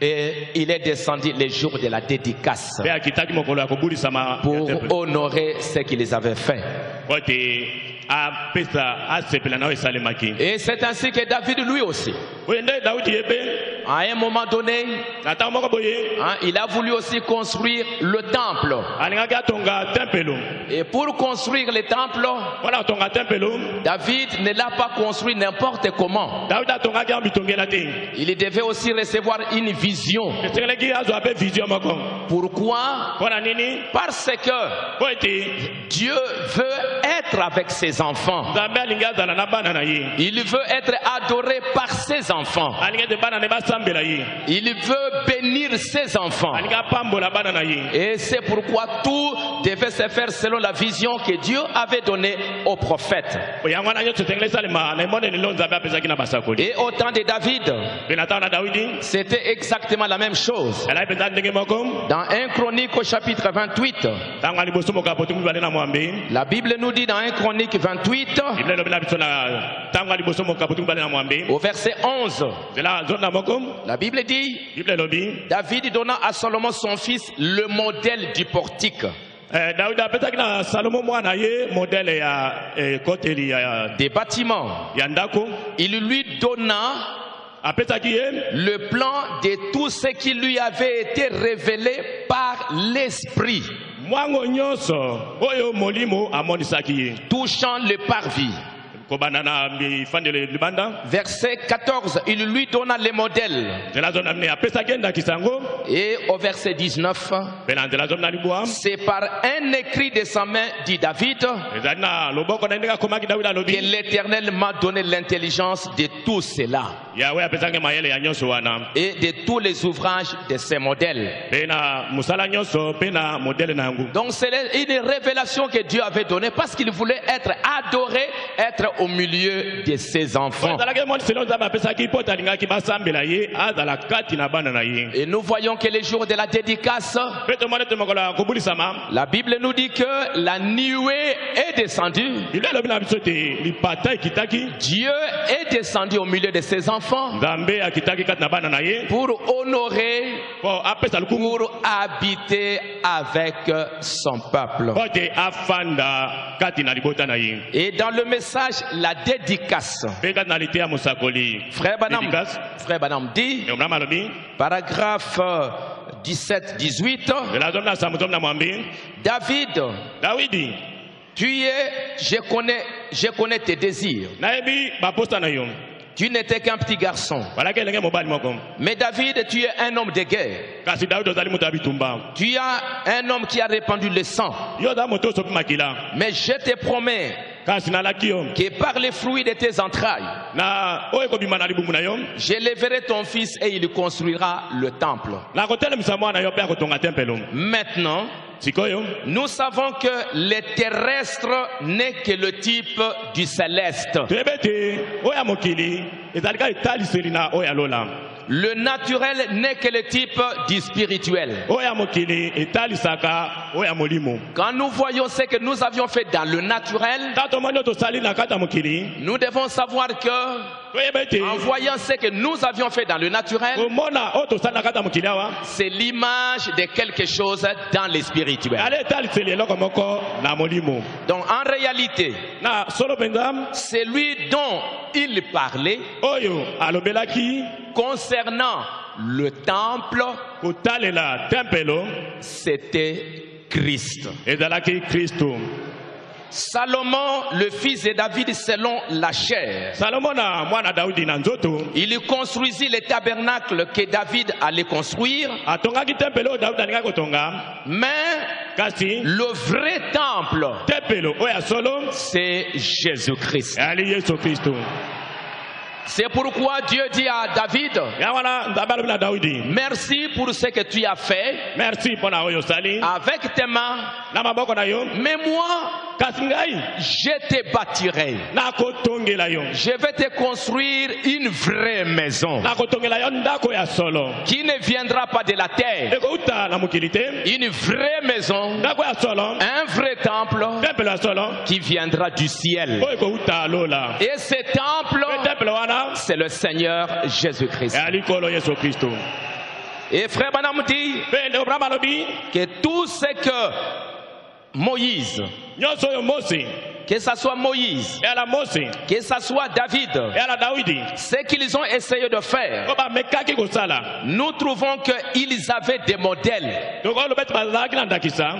S4: Et il est descendu les jours de la dédicace
S3: mpe akitaki mokolo ya kobulisama
S4: pour honorer ce qu'ils avaient fait.
S3: po ete apesa asepela na oyo esalemaki.
S4: Et c'est ainsi que David lui aussi,
S3: Boye nde Daudi ye mpe
S4: à un moment donné,
S3: na ntango moko boye
S4: il a voulu aussi construire le temple.
S3: alingaki atonga tempelo.
S4: Et pour construire le temple,
S3: mpona kotonga tempelo
S4: David ne l'a pas construit n'importe comment.
S3: Daudi atongaki yango bitongela te.
S4: Il devait aussi recevoir une vision.
S3: esengelaki azwa mpe vision moko.
S4: Pourquoi?
S3: mpona nini?
S4: Parce que
S3: po ete
S4: Dieu veut être avec ses enfants.
S3: nzambe alingi azala na bana na ye.
S4: Il veut être adoré par ses enfants.
S3: alingi ete bana ne basambela ye.
S4: Il veut bénir ses enfants.
S3: alingi apambola bana na ye.
S4: Et c'est pourquoi tout devait se faire selon la vision que Dieu avait donnée aux prophètes.
S3: yango wana nyonso esengeli esalema na emoneli lo nzambe apesaki na basakoli.
S4: Et au temps de David,
S3: mpe na ntango na Daudi
S4: c'était exactement la même chose.
S3: elaki mpenza ndenge moko.
S4: Dans 1 Chronique au chapitre 28,
S3: ntango ya liboso moko apotiki mibale na mwambe.
S4: la Bible nous dit dans 1 Chronique 28,
S3: biblia elobi na biso na ntango ya liboso moko apotiki mibale na mwambe.
S4: au verset 11,
S3: nzela nzoto na moko
S4: la Bible dit,
S3: biblia elobi
S4: David donna à Salomon son fils le modèle du portique,
S3: Daudi apesaki na Salomo mwana ye modele ya ekoteli
S4: des bâtiments.
S3: ya ndako.
S4: Il lui donna
S3: apesaki ye
S4: le plan de tout ce qui lui avait été révélé par l'Esprit
S3: mwango nyonso oyo molimo amonisaki ye
S4: touchant le parvis.
S3: kobanda na mifandelo libanda.
S4: Verset 14, il lui donna les modèles.
S3: nzela zo na mine apesaki ye ndakisa yango.
S4: Et au verset 19,
S3: mpe na nzela zo na libwa
S4: c'est par un écrit de sa main, dit David,
S3: ezali na loboko na ndenge akomaki Daudi
S4: que
S3: alobi
S4: l'Éternel m'a donné l'intelligence de tout cela
S3: yawe apesaki mayele ya nyonso wana
S4: et de tous les ouvrages de ces modèles.
S3: mpe na mosala nyonso mpe na modele na yango.
S4: Donc c'est une révélation que Dieu avait donnée parce qu'il voulait être adoré, être au milieu de ses enfants.
S3: ezalaki emoniselo nzambe apesaki mpo ete alingaki basambela ye azala kati na bana na ye.
S4: Et nous voyons que les jours de la dédicace,
S3: mpe tomoni ete mokolo ya kobulisama
S4: la Bible nous dit que la nuée est descendue.
S3: biblia elobi na biso ete lipata ekitaki.
S4: Dieu est descendu au milieu de ses enfants
S3: nzambe akitaki kati na bana na ye
S4: pour honorer,
S3: mpo apesa lukumu
S4: pour habiter avec son peuple.
S3: mpo ete afanda kati na libota na ye.
S4: Et dans le message, la dédicace,
S3: mpe kati na lite ya mosakoli
S4: Frère Banam dit,
S3: eomnam alobi
S4: paragraphe 17-18,
S3: nzela zomi na sambo zomi na mwambi.
S4: David,
S3: dawidi
S4: je connais tes désirs.
S3: nayebi baposta na yo.
S4: Tu n'étais qu'un petit garçon.
S3: balaki elenge mobali moko.
S4: Mais David, tu es un homme de guerre.
S3: kasi dawidi ozali moto ya bitumba.
S4: Tu es un homme qui a répandu le sang.
S3: yo oza moto osopi makila.
S4: Mais je te promets
S3: kasi nalaki yo
S4: que par les fruits de tes entrailles,
S3: na oyo ekobima na libumu na yo
S4: j'élèverai ton fils et il construira le temple.
S3: nakotelemisa mwana yo mpe akotonga tempelo.
S4: Maintenant,
S3: sikoyo
S4: nous savons que le terrestre n'est que le type du céleste.
S3: toyebi ete oyo ya mokili ezali kaka etaliseli na oyo ya lola.
S4: Le naturel n'est que le type du spirituel.
S3: oyo ya mokili etalisaka oyo ya molimo.
S4: Quand nous voyons ce que nous avions fait dans le naturel,
S3: ntango tomoni oyo tosali na kati ya mokili
S4: nous devons savoir que
S3: toyebi ete
S4: en voyant ce que nous avions fait dans le naturel,
S3: komona oyo tosali na kati ya mokili awa
S4: c'est l'image de quelque chose dans le spirituel.
S3: ali etaliseli eloko moko na molimo.
S4: Donc en réalité,
S3: na solo mpenza
S4: c'est lui dont il parlait
S3: oyo alobelaki
S4: concernant le temple,
S3: kotalela tempelo
S4: c'était Christ.
S3: ezalaki kristo.
S4: Salomon, le fils de David, selon la chair,
S3: salomo na mwana daudi na nzoto
S4: il construisit le tabernacle que David allait construire,
S3: atongaki tempelo oyo daudi alingaki kotonga.
S4: mais
S3: kasi
S4: le vrai temple,
S3: tempelo oyo ya solo
S4: c'est Jésus-Christ.
S3: ali yesu kristo.
S4: C'est pourquoi Dieu dit à David,
S3: yango wana nzambe alobi na daudi
S4: merci pour ce que tu as fait
S3: merci mpo na oyo osali
S4: avec tes mains,
S3: na maboko na yo.
S4: mais moi,
S3: kasi ngai
S4: je te bâtirai.
S3: nakotongela yo
S4: Je vais te construire une vraie maison
S3: nakotongela yo ndako ya solo
S4: qui ne viendra pas de la terre.
S3: ekouta na mokili te.
S4: Une vraie maison,
S3: ndako ya solo
S4: un vrai temple
S3: tempelo ya solo
S4: qui viendra du ciel.
S3: oyo ekouta lola.
S4: Et ce temple,
S3: mpe tempelo wana
S4: c'est le Seigneur Jésus-Christ.
S3: eyali kolo yesu kristo.
S4: Et frère Branham dit
S3: mpe ndeko Branham alobi
S4: que tout ce que Moïse,
S3: nyonso oyo Mose
S4: que ce soit Moïse,
S3: eyala Mose
S4: que ce soit David,
S3: eyala Dawidi
S4: ce qu'ils ont essayé de faire,
S3: oyo bamekaki kosala
S4: nous trouvons qu'ils avaient des modèles.
S3: donc oyo lobeti bazalaki na ndakisa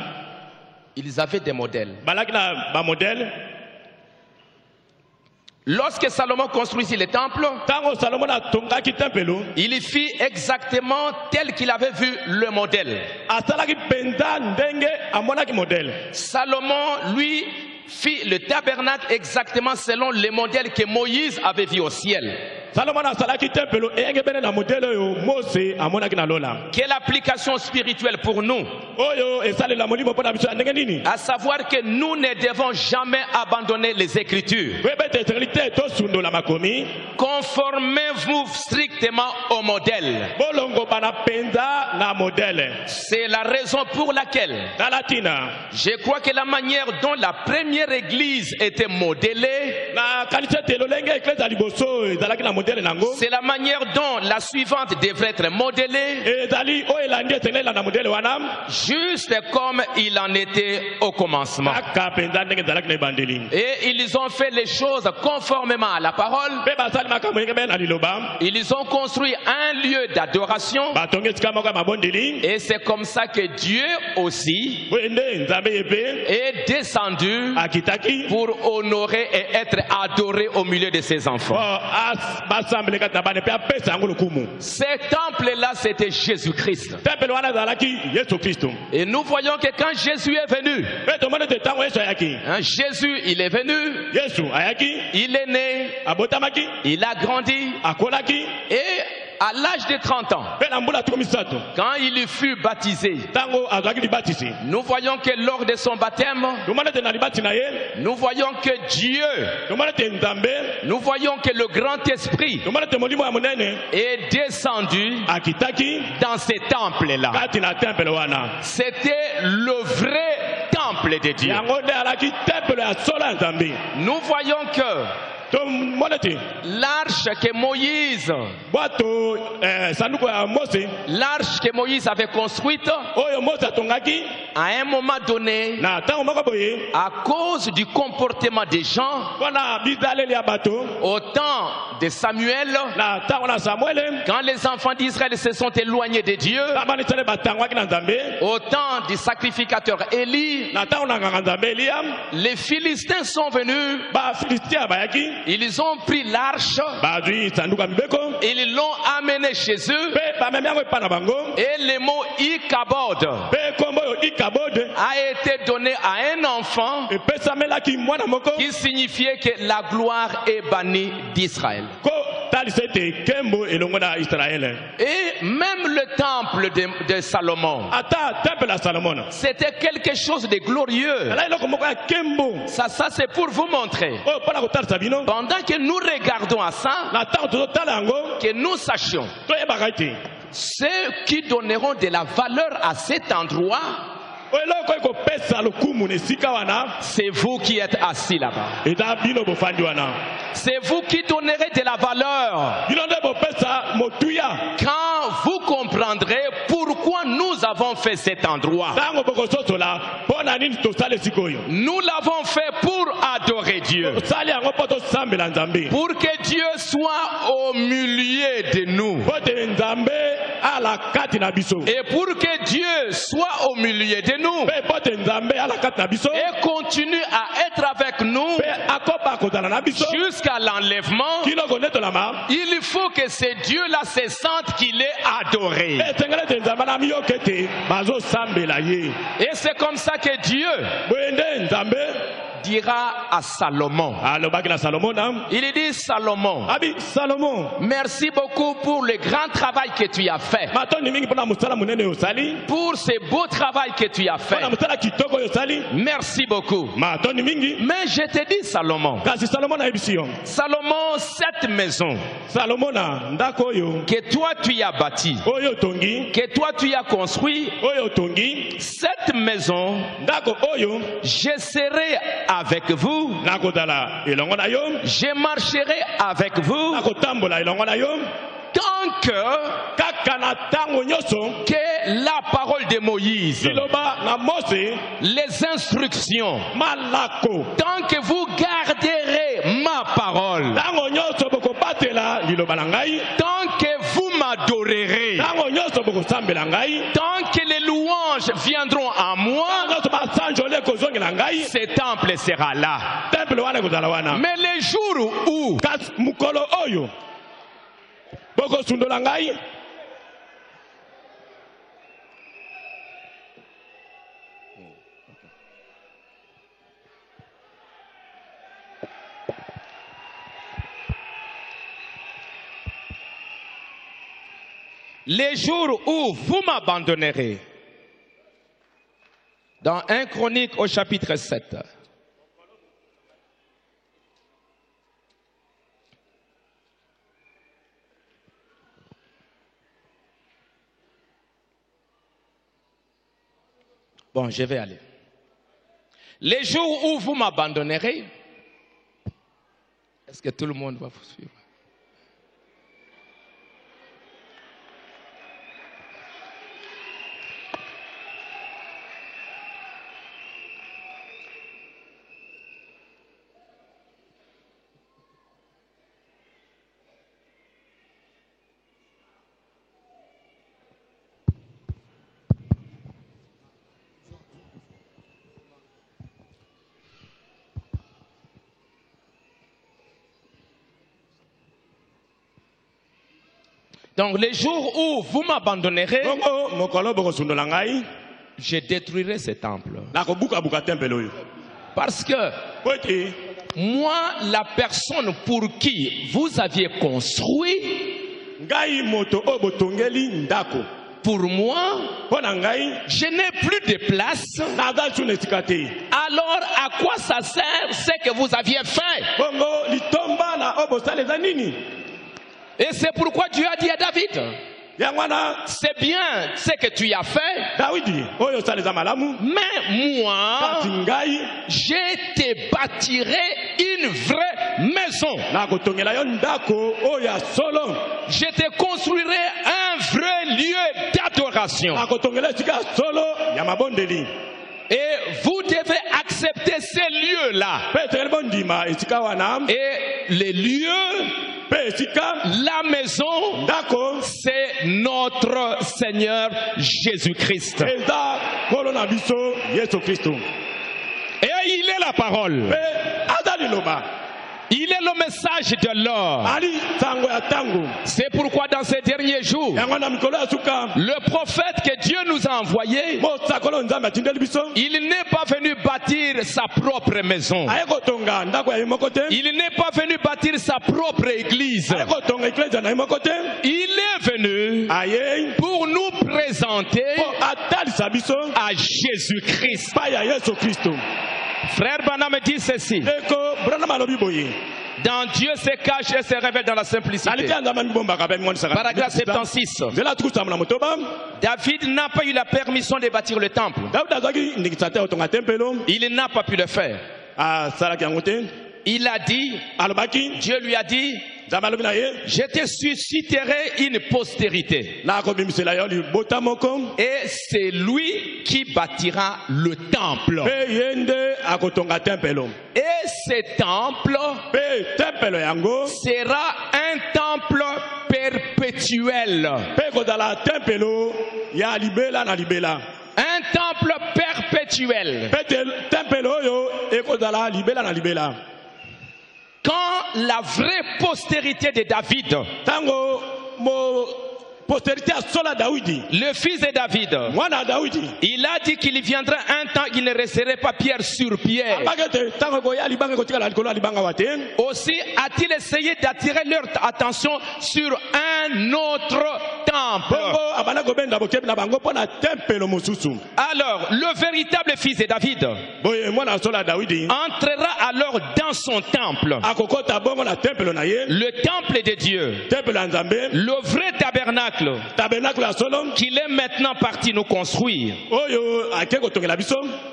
S4: Ils avaient des modèles.
S3: balaki na bamodele.
S4: Lorsque Salomon construisit le temple,
S3: Ntango Salomon atongaki tempelo
S4: il fit exactement tel qu'il avait vu le modèle.
S3: asalaki mpenza ndenge amonaki modele.
S4: Salomon, lui, fit le tabernacle exactement selon le modèle que Moïse avait vu au ciel.
S3: Salomon asalaki tempelo eyenge bene na modele oyo Mose amonaki na lola.
S4: Quelle application spirituelle pour nous?
S3: Oyo esalela molimo mpo na biso ya ndenge nini?
S4: À savoir que nous ne devons jamais abandonner les Écritures.
S3: Koyeba ete ezali te tosundola makomi.
S4: Conformez-vous strictement au modèle.
S3: Bolongoba na mpenza na modele.
S4: C'est la raison pour laquelle
S3: Tala tina.
S4: je crois que la manière dont la première église était modélée,
S3: Na kanisa te lolenge eklese ya liboso ezalaki na modele nango.
S4: c'est la manière dont la suivante devrait être modélée,
S3: Ezali oyo elandi esengelela na modele wana.
S4: juste comme il en était au commencement.
S3: Kaka mpenza ndenge ezalaki na ebandeli.
S4: Et ils ont fait les choses conformément à la parole.
S3: Mpe basali makambo ndenge bene na liloba.
S4: Ils ont construit un lieu d'adoration.
S3: Batongi esika moko ya mabondeli.
S4: Et c'est comme ça que Dieu aussi
S3: Boye nde nzambe ye mpe
S4: est descendu
S3: akitaki
S4: pour honorer et être adoré au milieu de ses enfants.
S3: basambele kati na bana mpe apesa yango lokumu.
S4: Ce temple-là, c'était Jésus-Christ.
S3: Tempelo wana ezalaki Yesu Kristo.
S4: Et nous voyons que quand Jésus est venu,
S3: Mpe tomoni ete ntango Yesu ayaki.
S4: Jésus, il est venu,
S3: Yesu ayaki,
S4: il est né,
S3: abotamaki,
S4: il a grandi,
S3: akolaki,
S4: et à l'âge de 30 ans,
S3: mpe na mbula tuku misato
S4: quand il fut baptisé,
S3: ntango azwaki libatisi.
S4: nous voyons que lors de son baptême,
S3: Tomoni ete na libati na ye,
S4: nous voyons que Dieu,
S3: tomoni ete nzambe,
S4: nous voyons que le grand esprit
S3: tomoni ete molimo ya monene
S4: est descendu
S3: akitaki
S4: dans ce temple-là.
S3: kati na tempelo wana.
S4: C'était le vrai temple de Dieu.
S3: Yango nde alaki tempelo ya solo ya nzambe.
S4: Nous voyons que
S3: Tomoni ete
S4: l'arche que Moïse,
S3: bwato sanduku ya Mose
S4: l'arche que Moïse avait construite,
S3: oyo Mose atongaki
S4: à un moment donné,
S3: na ntango moko boye
S4: à cause du comportement des gens,
S3: mpona bizaleli ya bato
S4: au temps de Samuel,
S3: na ntango na Samuele
S4: quand les enfants d'Israël se sont éloignés de Dieu,
S3: babanisele batangwaki na nzambe
S4: au temps du sacrificateur Élie,
S3: na ntango na nganga nzambe Eliya
S4: les Philistins sont venus,
S3: bafilistia bayaki
S4: ils ont pris l'arche,
S3: bazwi sanduku ya mibeko
S4: ils l'ont amené chez eux,
S3: mpe bamemi yango epai na bango
S4: et le mot Ikabod
S3: mpe kombo oyo Ikabode
S4: a été donné à un enfant
S3: epesamelaki mwana moko
S4: qui signifiait que la gloire est bannie d'Israël.
S3: kotalisa ete nkembo elongo na Israele.
S4: Et même le temple de Salomon,
S3: Ata tempelo ya Salomon
S4: c'était quelque chose de glorieux.
S3: ala eloko moko ya nkembo
S4: Ça c'est pour vous montrer.
S3: oyo mpona kotalisa bino
S4: Pendant que nous regardons à ça,
S3: na ntango tozotala yango
S4: que nous sachions,
S3: toyebaka ete
S4: ceux qui donneront de la valeur à cet endroit,
S3: oyo eloko oyo kopesa lokumu na esika wana
S4: c'est vous qui êtes assis là-bas.
S3: eza bino bofandi wana.
S4: C'est vous qui donnerez de la valeur
S3: Bino nde bopesa motuya
S4: quand vous comprendrez pourquoi nous avons fait cet endroit.
S3: ntango bokososola mpo na nini tosala esika oyo.
S4: Nous l'avons fait pour adorer Dieu,
S3: tosali yango mpo tosambela nzambe
S4: pour que Dieu soit au milieu de nous,
S3: mpo te nzambe ala kati na biso
S4: et pour que Dieu soit au milieu de nous
S3: mpe mpo te nzambe ala kati na biso
S4: et continue à être avec nous
S3: mpe akoba kozala na biso
S4: jusqu'à l'enlèvement.
S3: kino konetolama.
S4: Il faut que ce Dieu-là se sente qu'il est adoré.
S3: esengeli ete nzambe na miyoka ete bazosambela ye.
S4: Et c'est comme ça que Dieu
S3: boye nde nzambe
S4: dira à Salomon.
S3: alobaki na Salomon na
S4: Il dit, Salomon,
S3: abi Salomon,
S4: merci beaucoup pour le grand travail que tu as fait,
S3: matondi mingi mpona mosala monene oyo osali,
S4: pour ce beau travail que tu as fait.
S3: mpona mosala kitoko oyo osali,
S4: Merci beaucoup.
S3: matondi mingi.
S4: Mais je te dis, Salomon,
S3: Kasi Salomon ayebisi yo,
S4: Salomon, cette maison
S3: Salomon na ndako oyo
S4: que toi tu as bâtie,
S3: oyo otongi,
S4: que toi tu as construit,
S3: oyo otongi,
S4: cette maison,
S3: ndako oyo
S4: je serai avec vous,
S3: nakozala elongo na yo,
S4: je marcherai avec vous,
S3: nakotambola elongo na yo,
S4: tant que que la parole de Moïse, les instructions, tant que vous garderez ma parole, tant que vous m'adorerez, tant que les louanges viendront à moi, ce temple sera là. Mais les jours où vous m'abandonnerez. Dans 1 Chronique au chapitre 7. Bon, je vais aller. Les jours où vous m'abandonnerez, est-ce que tout le monde va vous suivre? Donc les jours où vous m'abandonnerez, je détruirai ce temple. Parce que moi, la personne pour qui vous aviez construit, pour moi, je n'ai plus de place. Alors à quoi ça sert ce que vous aviez fait? Et c'est pourquoi Dieu a dit à David, c'est bien ce que tu as fait, mais moi, je te bâtirai une vraie maison. Je te construirai un vrai lieu d'adoration. Et vous devez accepter ces lieux-là. Et les lieux, la maison, c'est notre Seigneur Jésus-Christ. Et il est la parole. Il est le message de l'or. C'est pourquoi dans ces derniers jours, le prophète que Dieu nous a envoyé, il n'est pas venu bâtir sa propre maison. Il n'est pas venu bâtir sa propre église. Il est venu pour nous présenter à Jésus-Christ. Frère Branham me dit ceci. Dans Dieu se cache et se révèle dans la simplicité. Paragraphe 76. David n'a pas eu la permission de bâtir le temple. Il n'a pas pu le faire. Il a dit, Dieu lui a dit, je te susciterai une postérité. Et c'est lui qui bâtira le temple. Et ce temple sera un temple perpétuel. Un temple perpétuel. Quand la vraie postérité de David, le fils de David, il a dit qu'il viendra un temps qu'il ne resterait pas pierre sur pierre. Aussi a-t-il essayé d'attirer leur attention sur un autre temple. Alors, le véritable fils de David entrera alors dans son temple, le temple de Dieu, le vrai tabernacle qu'il est maintenant parti nous construire.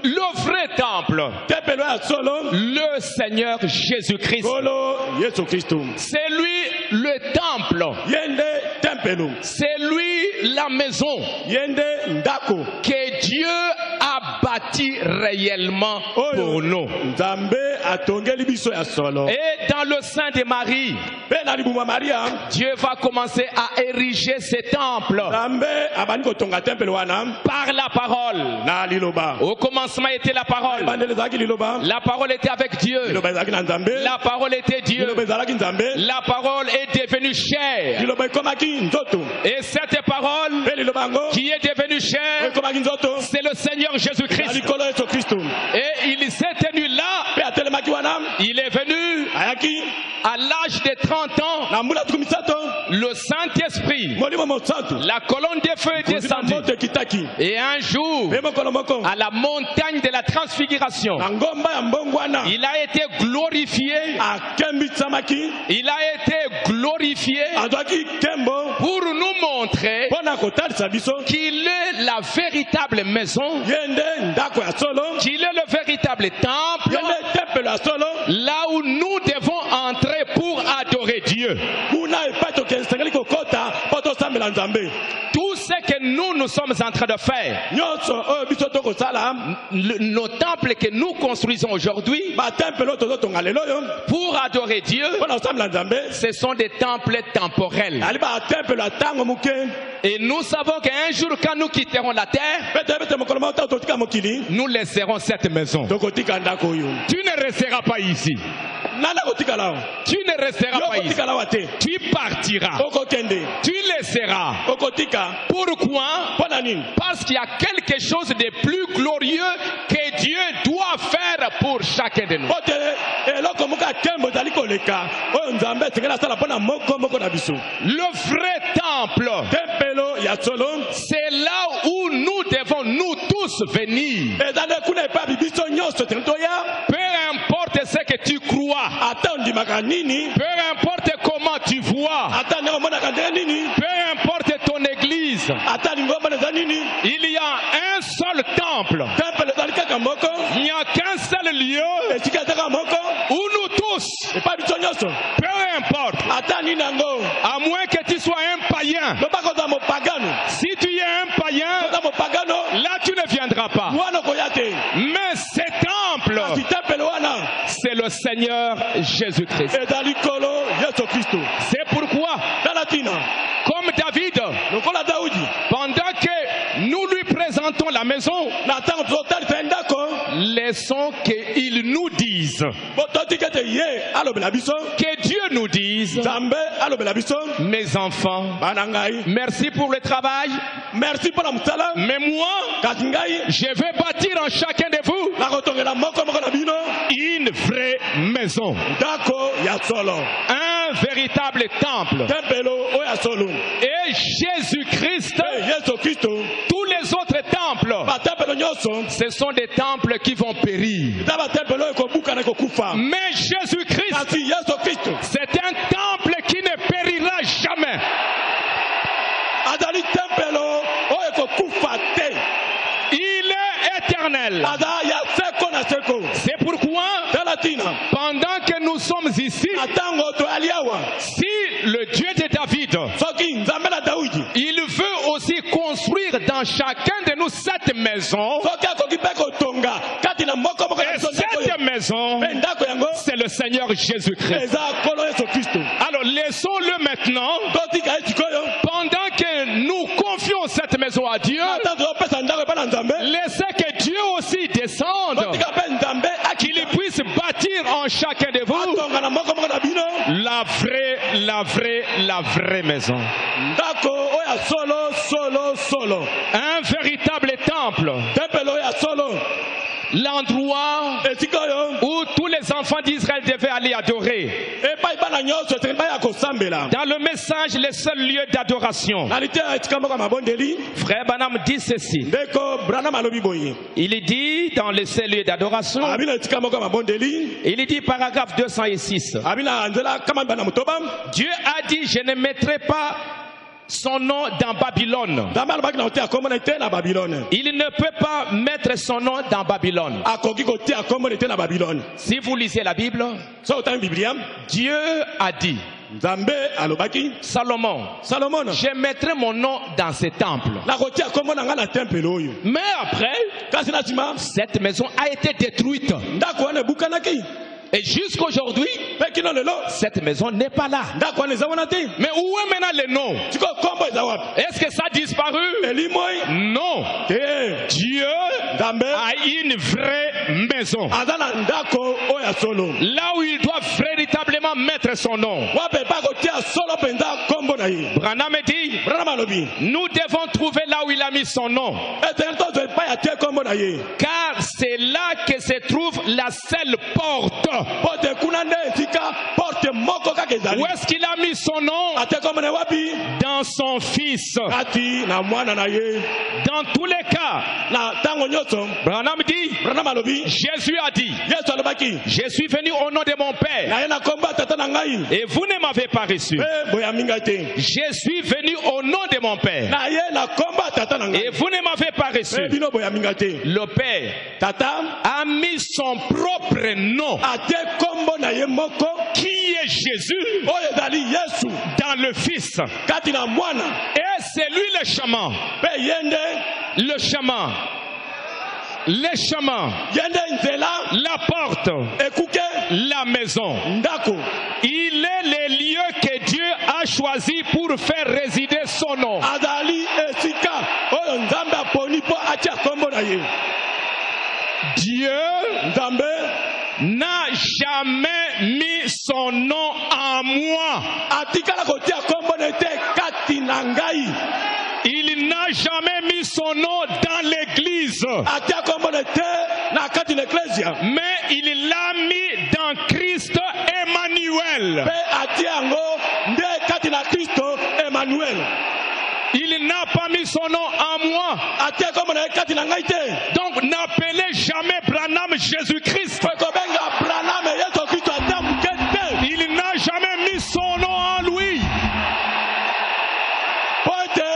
S4: Le vrai temple, le Seigneur Jésus-Christ. C'est lui le temple. C'est lui la maison que Dieu a bâti réellement pour nous. Et dans le sein de Marie, Dieu va commencer à ériger ses temples par la parole. Au commencement était la parole. La parole était avec Dieu. La parole était Dieu. La parole est devenue chair. Et cette parole qui est devenue chair, c'est le Seigneur Jésus-Christ. Et il s'est tenu là. Il est venu à l'âge de 30 ans. Le Saint-Esprit, la colonne de feu est descendue. Et un jour, à la montagne de la transfiguration, il a été glorifié. Il a été glorifié pour nous montrer qu'il est la véritable maison, qu'il est le véritable temple, là où nous devons entrer pour adorer Dieu. Tout ce que nous sommes en train de faire, nos temples que nous construisons aujourd'hui pour adorer Dieu, ce sont des temples temporels. Et nous savons qu'un jour, quand nous quitterons la terre, nous laisserons cette maison. Tu ne resteras pas ici. Tu ne resteras pas ici. Tu partiras. Tu laisseras. Pourquoi? Parce qu'il y a quelque chose de plus glorieux que Dieu doit faire pour chacun de nous. Le vrai temple, c'est là où nous devons nous tous venir. Peu importe ce que tu crois, peu importe comment tu vois, peu importe ton église, il y a un seul temple. Il n'y a qu'un seul lieu où nous tous, peu importe, à moins que tu sois un païen, si tu es un païen, là tu ne viendras pas. Mais ce temple, c'est le Seigneur Jésus-Christ. C'est pourquoi, comme David, pendant que nous lui présentons la maison, laissons qu'il nous dise, que Dieu nous dise, mes enfants, merci pour le travail, mais moi, je vais bâtir en chacun de vous une vraie maison, un véritable temple. Et Jésus-Christ, tous les autres temples, ce sont des temples qui vont périr. Mais Jésus-Christ, c'est un temple qui ne périra jamais. Il est éternel. C'est pourquoi, pendant que nous sommes ici, si le Dieu de David, il veut aussi construire dans chacun de nous cette maison, et cette maison, c'est le Seigneur Jésus-Christ. Alors laissons-le maintenant, pendant que nous confions cette maison à Dieu, laissez que Dieu aussi descende, qu'il puisse bâtir en chacun de vous la vraie maison. Un véritable temple. L'endroit où tous les enfants d'Israël devaient aller adorer. Dans le message, le seul lieu d'adoration, Frère Branham dit ceci. Il dit dans le seul lieu d'adoration, il dit paragraphe 206, Dieu a dit, je ne mettrai pas son nom dans Babylone. Il ne peut pas mettre son nom dans Babylone. Si vous lisez la Bible, Dieu a dit,
S1: Nzambe alobaki
S4: Salomon,
S1: Salomon
S4: je mettrai mon nom dans ce temple.
S1: la kotia kombo na nga na temple oyo.
S4: Mais après,
S1: Kasi na nsima
S4: cette maison a été détruite.
S1: ndako wana ebukanaki.
S4: Et jusqu'aujourd'hui,
S1: Mpe kino lelo
S4: cette maison n'est pas là.
S1: ndako wana eza wana te.
S4: Mais où est maintenant le nom?
S1: Siko kombo eza wapi?
S4: Est-ce que ça a disparu?
S1: Elimoi
S4: Non.
S1: te.
S4: Dieu
S1: Nzambe
S4: a une vraie maison.
S1: aza na ndako oyo ya solo.
S4: Là où il doit véritablement mettre son nom.
S1: Wape pa kotia solo penza kombo na ye.
S4: Branham dit,
S1: Branham alobi.
S4: nous devons trouver là où il a mis son nom.
S1: Ete ntozo epai atie kombo na ye.
S4: Car c'est là que se trouve la seule porte.
S1: Pote kuna nde esika porte moko kaka ezali.
S4: Où est-ce qu'il a mis son nom?
S1: Atie kombo na ye wapi?
S4: Dans son fils.
S1: Kati na mwana na ye.
S4: Dans tous les cas,
S1: Na tango nyonso
S4: Branham dit,
S1: Branham alobi.
S4: Jésus a dit,
S1: Yesu alobaki.
S4: je suis venu au nom de mon Père
S1: Na ye na kombo ya tata na ngai.
S4: et vous ne m'avez pas reçu.
S1: Mpe boya minga te.
S4: Je suis venu au nom de mon Père
S1: Na ye na kombo ya tata na
S4: et
S1: ngai.
S4: vous ne m'avez pas reçu.
S1: Mpe bino boya minga te.
S4: Le Père
S1: Tata
S4: a mis son propre nom
S1: atie kombo na ye moko
S4: qui est Jésus
S1: oyo ezali Yesu
S4: dans le Fils.
S1: kati na mwana.
S4: Et c'est lui le chemin.
S1: Mpe ye nde
S4: Le chemin. Le chemin.
S1: ye nde nzela
S4: La porte.
S1: ekuke
S4: La maison.
S1: ndako.
S4: Il est le lieu que Dieu a choisi pour faire résider son nom.
S1: Azali esika oyo Nzambe aponi mpo atia kombo na ye.
S4: Dieu
S1: Nzambe
S4: n'a jamais mis son nom en moi.
S1: atikala kotia kombo na ye te kati na ngai.
S4: Il n'a jamais mis son nom dans l'église.
S1: Atia kombo na ye te na kati na eklesia.
S4: Mais il l'a mis dans Christ Emmanuel.
S1: Mpe atia yango nde kati na Kristo Emmanuel.
S4: Il n'a pas mis son nom en moi.
S1: Atia kombo na ye kati na ngai te.
S4: Donc n'appelez jamais Branham Jésus-Christ.
S1: Mpe kobenga Branham Yesu Kristo ata moke te.
S4: Il n'a jamais mis son nom en lui.
S1: Po ete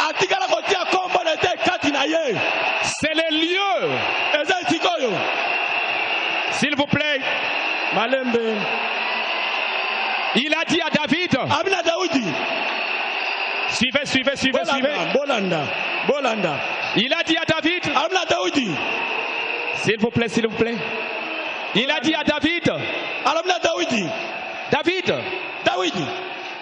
S1: atikala kotia kombo na ye te kati na ye.
S4: C'est le lieu.
S1: Eza esika oyo.
S4: S'il vous plaît.
S1: Malembe.
S4: Il a dit à David,
S1: Abina Daudi.
S4: suivez.
S1: Bolanda.
S4: Il a dit à David,
S1: Abina Daudi.
S4: s'il vous plaît. Il a dit à David,
S1: Abina Daudi.
S4: David,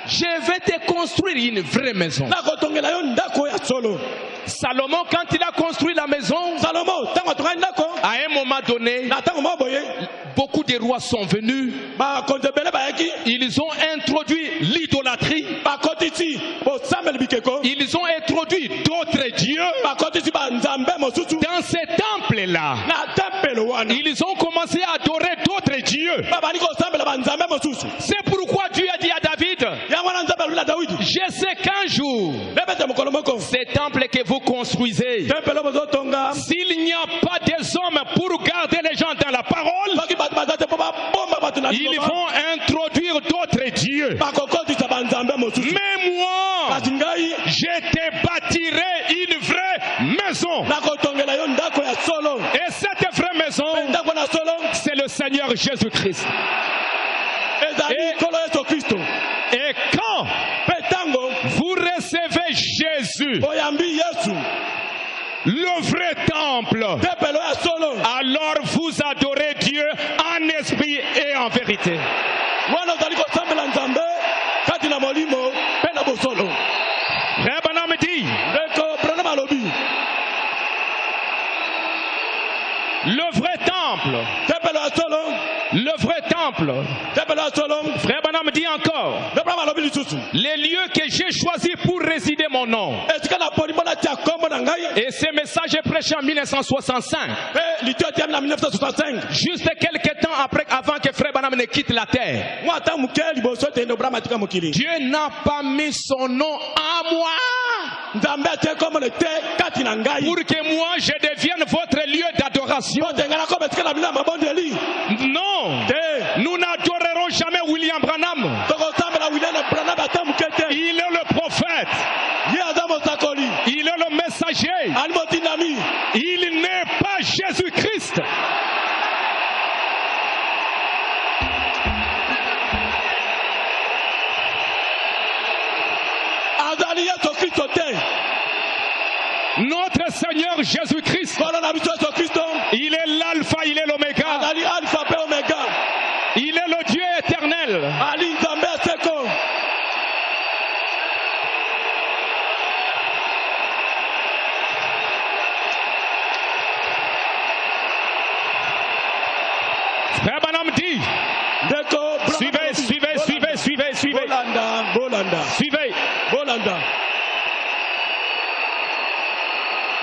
S4: je vais te construire une vraie maison.
S1: Nakotongela yo ndako ya solo.
S4: Salomon, quand il a construit la maison,
S1: Salomo, tango atonga ndako.
S4: à un moment donné,
S1: Na tango mo boye.
S4: beaucoup de rois sont venus.
S1: Ba kontebele ba yaki.
S4: Ils ont introduit l'idolâtrie.
S1: Ba kotiti. Bo samel bikeko.
S4: Ils ont introduit d'autres dieux
S1: Ba kotiti ba nzambe mosusu.
S4: dans ce temple-là.
S1: Na temple wana.
S4: Ils ont commencé à adorer d'autres dieux.
S1: Ba bani ko samela ba nzambe mosusu.
S4: C'est pourquoi Dieu a dit à David,
S1: Ya wana nzambe lula Daudi.
S4: je sais qu'un jour,
S1: Lebete mokolo moko.
S4: ce temple que vous construisez,
S1: Temple bozo tonga.
S4: s'il n'y a pas des hommes pour garder les gens dans la parole,
S1: Soki bato bazate po ba bomba bato na
S4: ils
S1: liloba.
S4: vont introduire d'autres dieux.
S1: Ba kokotisa ba nzambe mosusu.
S4: Mais moi,
S1: Kasi ngai
S4: je te bâtirai une vraie maison.
S1: nakotongela yo ndako ya solo.
S4: Et cette vraie maison,
S1: Ndako na solo
S4: c'est le Seigneur Jésus-Christ.
S1: ezali nkolo Yesu Kristo.
S4: Et quand
S1: Mpe tango
S4: vous recevez Jésus,
S1: oyambi Yesu
S4: le vrai temple,
S1: tempelo ya solo
S4: alors vous adorez Dieu en esprit et en vérité.
S1: wana ozali kosambela Nzambe kati na molimo mpe na bosolo.
S4: Frère Branham dit,
S1: Ndeko Branham alobi
S4: le vrai temple,
S1: tempelo ya solo
S4: le vrai temple.
S1: tempelo ya solo.
S4: Frère Branham dit encore,
S1: Nde Branham alobi lisusu
S4: les lieux que j'ai choisis pour résider mon nom.
S1: esika naponi mpo natia kombo na ngai.
S4: Et ce message est prêché en 1965,
S1: Mpe litio etiami na 1965
S4: juste quelques temps après, avant que Frère Branham ne quitte la terre.
S1: mwa ata moke liboso ete ndo Branham atika mokili.
S4: Dieu n'a pas mis son nom en moi
S1: Nzambe atie kombo na te kati na ngai
S4: pour que moi je devienne votre lieu d'adoration.
S1: po te ngai nakoma esika na bino ya mabondeli
S4: Non,
S1: te.
S4: nous n'adorerons jamais William Branham.
S1: Tokosambela William Branham ata moke te.
S4: Il est le prophète,
S1: Ye aza mosakoli
S4: il est le messager,
S1: ali motindami.
S4: il n'est pas Jésus-Christ.
S1: notre Seigneur Jésus-Christ. Il est l'alpha, il est l'oméga. Il est le Dieu éternel. Frère Branham dit, suivez. Suivez.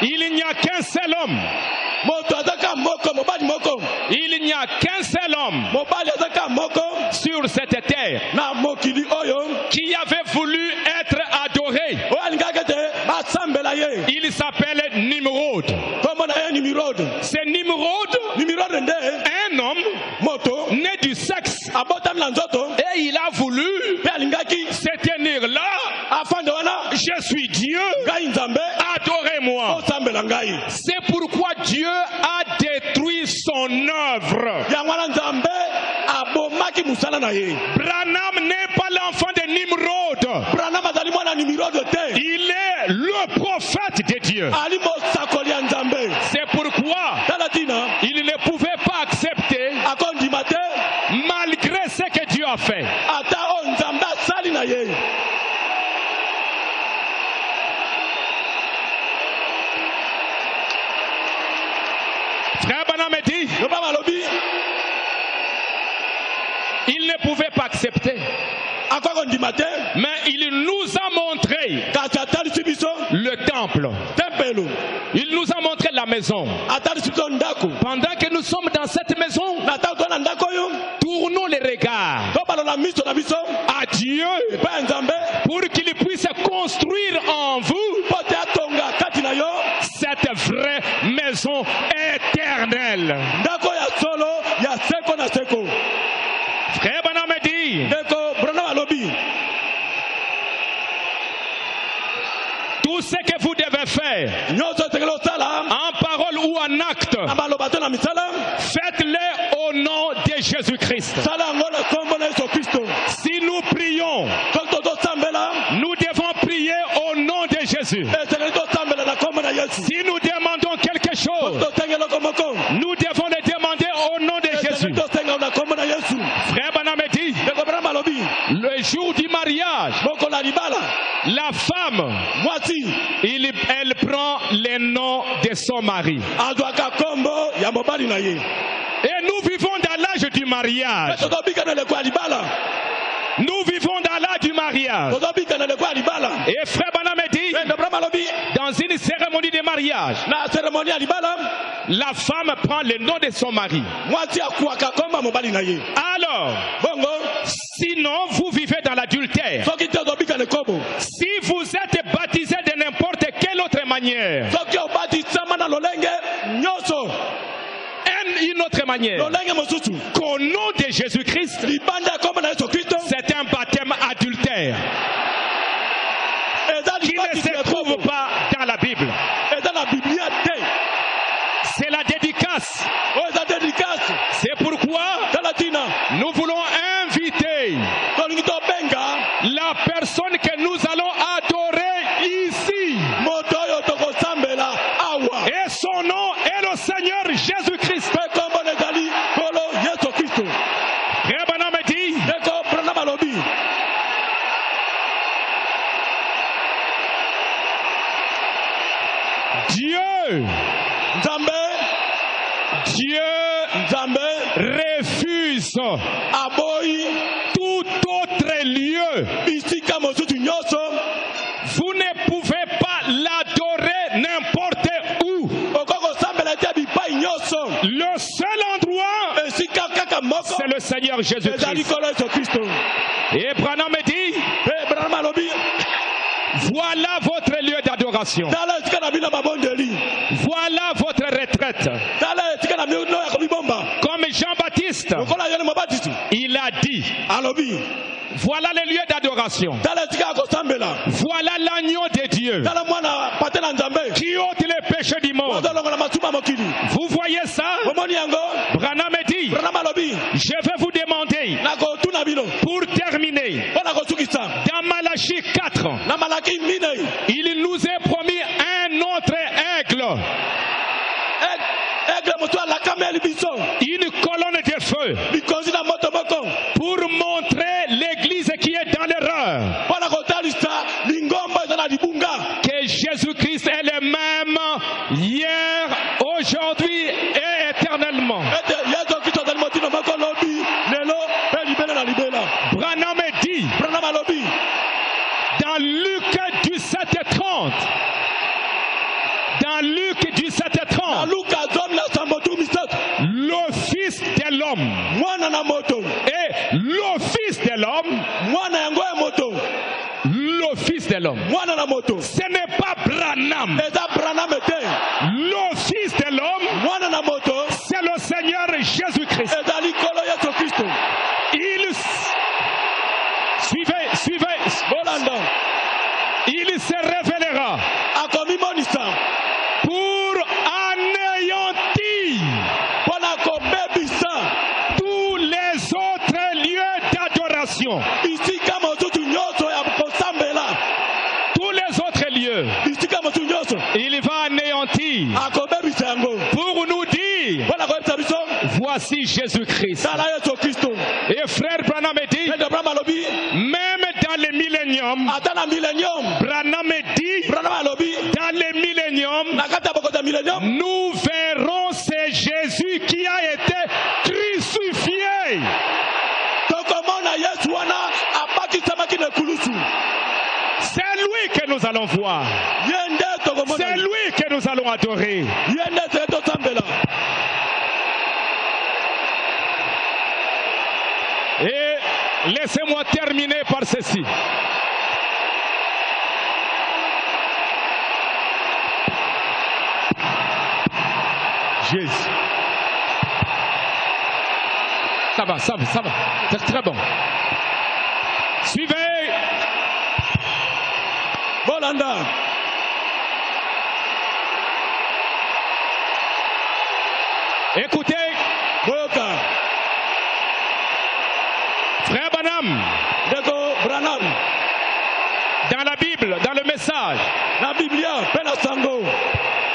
S1: Il n'y a qu'un seul homme. Il n'y a qu'un seul homme sur cette terre qui avait voulu être adoré. Il s'appelle Nimrod. C'est Nimrod, un homme né du sexe. Et il a voulu se tenir là. Je suis Dieu, adorez-moi. C'est pourquoi Dieu a détruit son œuvre. Branham n'est pas l'enfant de Nimrod. Il est le prophète de Dieu. C'est pourquoi il ne pouvait pas accepter malgré ce que Dieu a fait. Frère Branham dit, il ne pouvait pas accepter. Mais il nous a montré le temple. Il nous a montré la maison. Pendant que nous sommes dans cette maison, tournons les regards à Dieu pour qu'il puisse construire en vous cette vraie maison éternelle. Frère Branham dit, tout ce que vous devez faire, en parole ou en acte, faites-le au nom de Jésus-Christ. Si nous prions, nous devons prier au nom de Jésus. Si nous demandons quelque chose, nous devons le demander au nom de Jésus. Frère Branham dit, le jour du mariage, la femme, elle prend le nom de son mari. Et nous vivons dans l'âge du mariage. Nous vivons dans l'âge du mariage. Et frère Branham dit, dans une cérémonie de mariage, la femme prend le nom de son mari. Alors, sinon vous vivez dans l'adultère. Si vous êtes baptisé de n'importe quelle autre manière, une autre manière, qu'au nom de Jésus-Christ, c'est un baptême adultère qui ne se trouve pas dans la Bible. C'est la dédicace. C'est pourquoi nous voulons inviter la personne que nous allons adorer ici. Et son nom est le Seigneur Jésus-Christ. Frère Branham dit, Dieu refuse tout autre lieu. Vous ne pouvez pas l'adorer n'importe où. Le seul endroit, c'est le Seigneur Jésus-Christ. Et Branham dit, voilà votre lieu d'adoration. Voilà votre retraite. Comme Jean-Baptiste, il a dit, voilà le lieu d'adoration. Voilà l'agneau de Dieu qui ôte les péchés du monde. Vous voyez ça? Branham dit, je vais vous demander, pour terminer, dans Malachie 4, il nous est promis un autre ciel. Une colonne de feu pour montrer l'église qui est dans l'erreur que Jésus-Christ est le même hier, aujourd'hui et éternellement. Branham dit dans Luc 17:30, le Fils de l'homme et le Fils de l'homme, ce n'est pas Branham. Le Fils de l'homme, c'est le Seigneur Jésus-Christ. Suivez. Il se révélera pour anéantir tous les autres lieux d'adoration. Tous les autres lieux, il va anéantir pour nous dire, voici Jésus-Christ. Et frère Branham dit, même dans les milléniums, Branham dit, dans les milléniums, nous verrons ce Jésus qui a été crucifié. C'est lui que nous allons voir. C'est lui que nous allons adorer. Et laissez-moi terminer par ceci. Jésus. Ça va. C'est très bon. Suivez. Bolanda. Écoutez. Boyoka. Frère Branham. Dans la Bible, dans le message. La Biblia,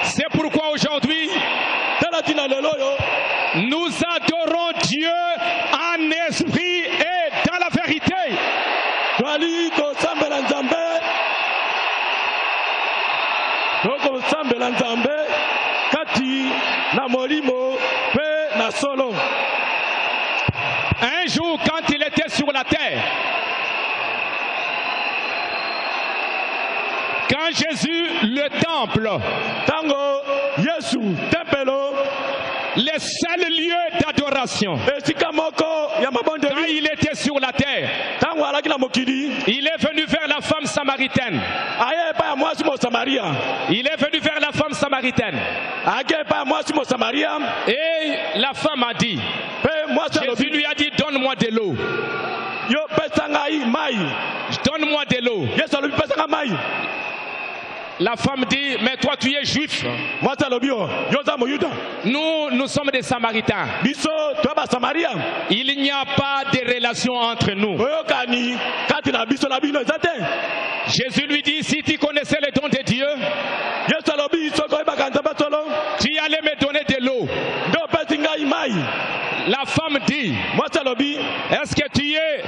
S1: c'est pourquoi aujourd'hui, nous adorons Dieu en esprit et dans la vérité. Un jour, quand il était sur la terre, quand Jésus, le temple, le seul lieu d'adoration, quand il était sur la terre, il est venu vers la femme samaritaine. Et la femme a dit, Jésus lui a dit, donne-moi de l'eau. Donne-moi de l'eau. La femme dit, mais toi tu es juif. Nous sommes des Samaritains. Il n'y a pas de relation entre nous. Jésus lui dit, si tu connaissais les dons de Dieu, tu allais me donner de l'eau. La femme dit, est-ce que tu es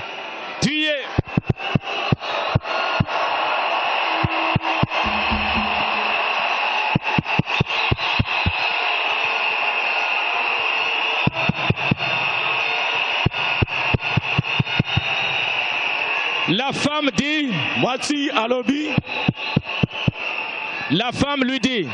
S1: La femme dit, voici à l'obit. La femme lui dit,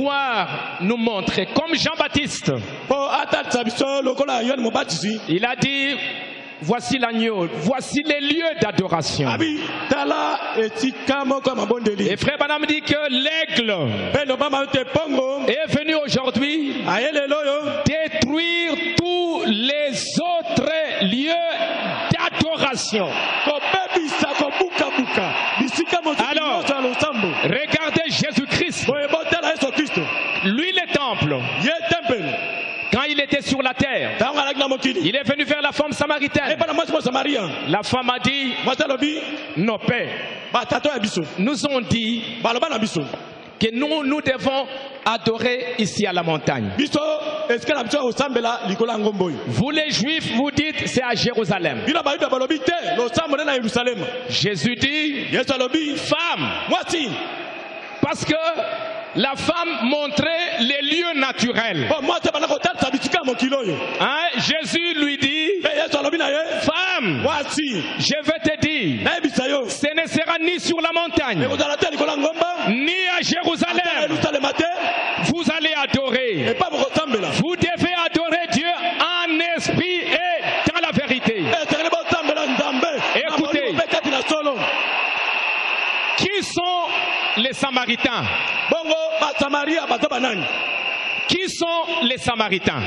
S4: pouvoir nous montrer, comme Jean-Baptiste, il a dit, voici l'agneau, voici les lieux d'adoration. Et Frère Branham dit que l'aigle est venu aujourd'hui détruire tous les autres lieux d'adoration. Alors, regardez Jésus-Christ. Lui, le temple. Quand il était sur la terre, il est venu vers la femme samaritaine. La femme a dit, nos pères nous ont dit que nous devons adorer ici à la montagne. Vous les Juifs, vous dites c'est à Jérusalem. Jésus dit, femme, parce que la femme montrait les lieux naturels. Hein? Jésus lui dit, femme, je vais te dire, ce ne sera ni sur la montagne, ni à Jérusalem. Vous allez adorer. Vous devez adorer Dieu en esprit et dans la vérité. Écoutez, qui sont les Samaritains? Qui sont les Samaritains?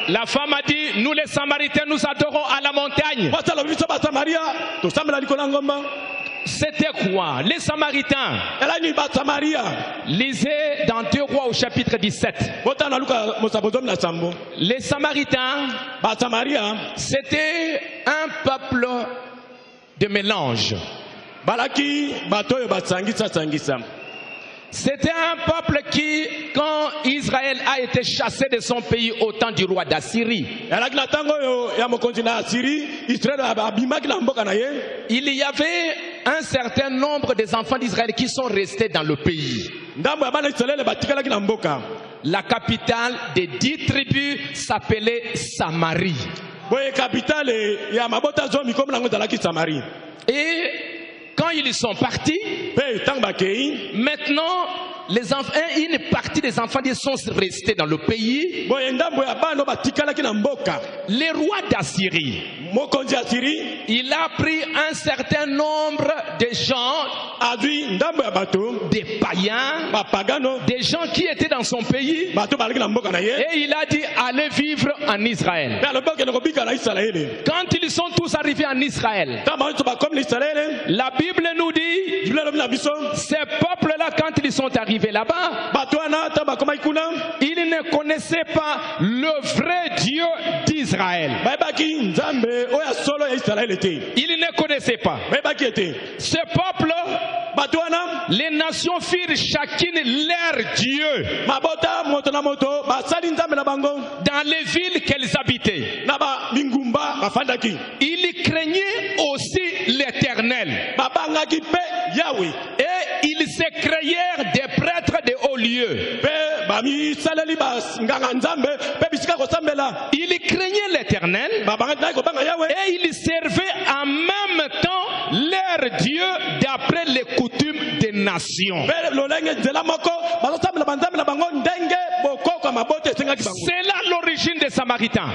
S4: La femme a dit, nous les Samaritains, nous adorons à la montagne. C'était quoi? Les Samaritains. Lisez dans 2 Rois au chapitre 17. Les Samaritains, c'était un peuple de mélange. C'était un peuple qui, quand Israël a été chassé de son pays au temps du roi d'Assyrie, il y avait un certain nombre des enfants d'Israël qui sont restés dans le pays. La capitale des 10 tribus s'appelait Samarie. Et quand ils sont partis, maintenant, une partie des enfants sont restés dans le pays. Le roi d'Assyrie, il a pris un certain nombre de gens, des païens, des gens qui étaient dans son pays, et il a dit allez vivre en Israël. Quand ils sont tous arrivés en Israël, la Bible nous dit, ces peuples-là, quand ils sont arrivés là-bas, ils ne connaissaient pas le vrai Dieu d'Israël. Ils ne connaissaient pas. Ce peuple, les nations firent chacune leur Dieu dans les villes qu'elles habitaient. Ils craignaient aussi l'Éternel. Et ils se créèrent des prêtres de hauts lieux. Ils craignaient l'Éternel et ils servaient en même temps leur Dieu d'après les coutumes des nations. C'est là l'origine des Samaritains.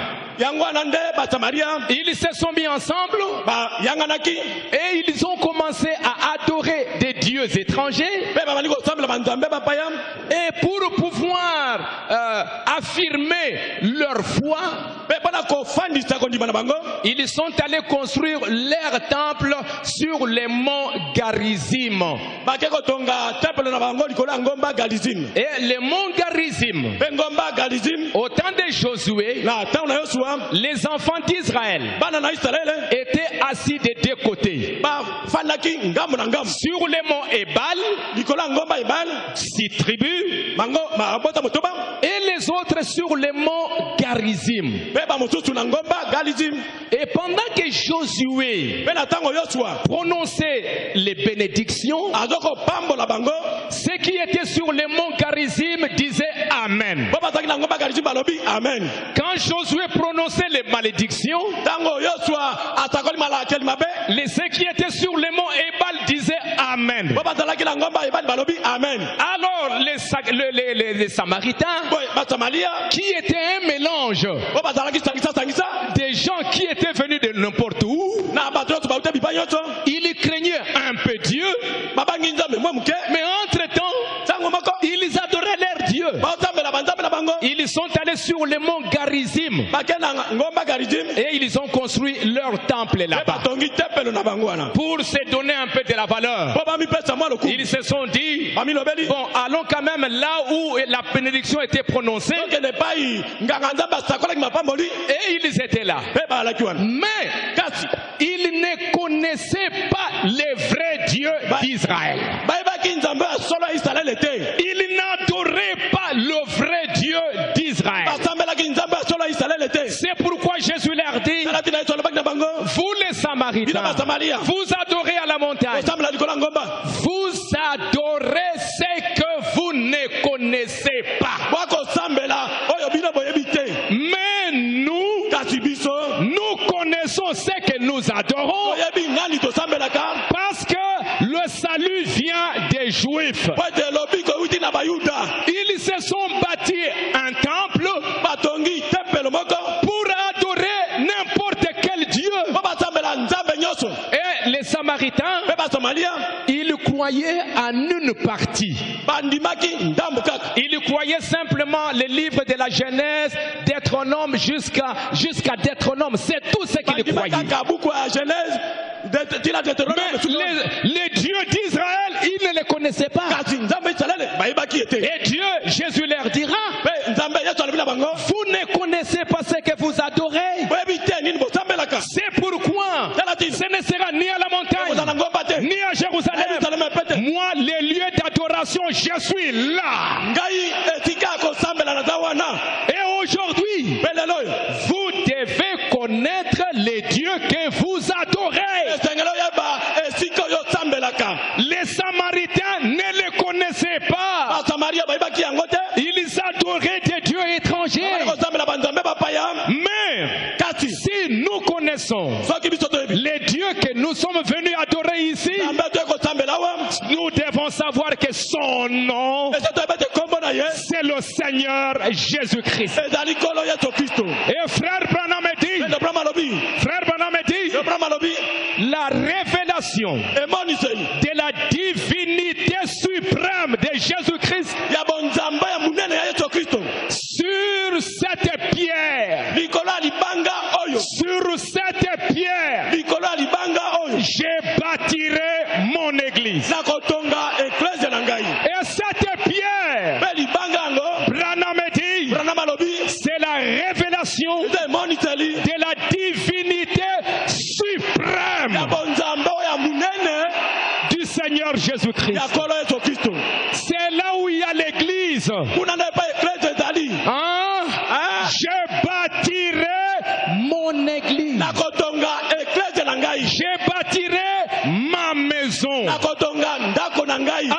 S4: Ils se sont mis ensemble et ils ont commencé à adorer des dieux étrangers. Et pour pouvoir affirmer leur foi, ils sont allés construire leur temple sur les monts Garizim. Et les monts Garizim, au temps de Josué, les enfants d'Israël étaient assis des deux côtés. Sur les monts Ebal, 6 tribus, et les autres sur les monts Garizim. Et pendant que Josué prononçait les bénédictions, ceux qui étaient sur les monts Garizim disaient Amen. Quand Josué prononçait les malédictions, ceux qui étaient sur les monts Ebal disaient Amen. Amen.
S1: Amen.
S4: Alors les Samaritains, qui étaient un mélange des gens qui étaient venus de n'importe où, ils craignaient un peu Dieu, mais entre-temps, ils adoraient leur Dieu. Ils sont allés sur le mont Garizim et ils ont construit leur temple là-bas pour se donner un peu de la valeur. Ils se sont dit, bon, allons quand même là où la bénédiction était prononcée, et ils étaient là. Mais ils ne connaissaient pas le vrai Dieu d'Israël. Ils n'adoraient pas le vrai Dieu d'Israël. C'est pourquoi Jésus leur dit, vous les Samaritains, vous adorez à la montagne, vous adorez ce que vous ne connaissez pas. Mais nous connaissons ce que nous adorons, parce que le salut vient des Juifs. Ils se sont bâtis un temple pour adorer n'importe quel Dieu. Et les Samaritains, ils croyaient en une partie. Ils croyaient simplement les livres de la Genèse, Deutéronome jusqu'à Deutéronome. C'est tout ce qu'ils croyaient. Mais les dieux d'Israël, ils ne les connaissaient pas. Et Dieu, Jésus leur dira, vous ne connaissez pas ce que vous adorez. C'est pourquoi ce ne sera ni à la montagne, ni à Jérusalem. Moi, les lieux d'adoration, je suis là. Et aujourd'hui, vous devez connaître les dieux que vous adorez. Les Samaritains ne les connaissaient pas. Ils adoraient des dieux étrangers. Mais si nous connaissons les dieux que nous sommes venus adorer ici, nous devons savoir que son nom, c'est le Seigneur Jésus-Christ. Et frère Branham dit, la révélation de la divinité suprême de Jésus-Christ sur cette pierre, je bâtirai mon église. Et cette pierre, Branham dit, c'est la révélation de la divinité suprême du Seigneur Jésus-Christ. C'est là où il y a l'église. Je bâtirai mon église. Je bâtirai ma maison.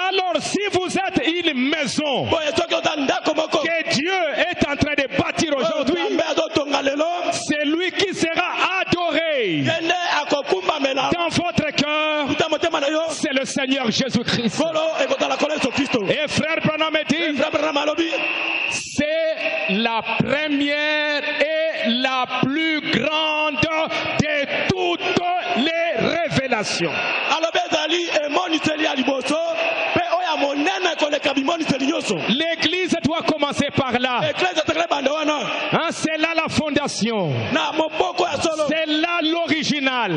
S4: Alors si vous êtes une maison que Dieu est en train de bâtir aujourd'hui, c'est lui qui sera adoré dans votre cœur. C'est le Seigneur Jésus-Christ. Et frère Branham dit, c'est la première et la plus grande de toutes les révélations. L'église doit commencer par là. C'est là la fondation. C'est là l'original.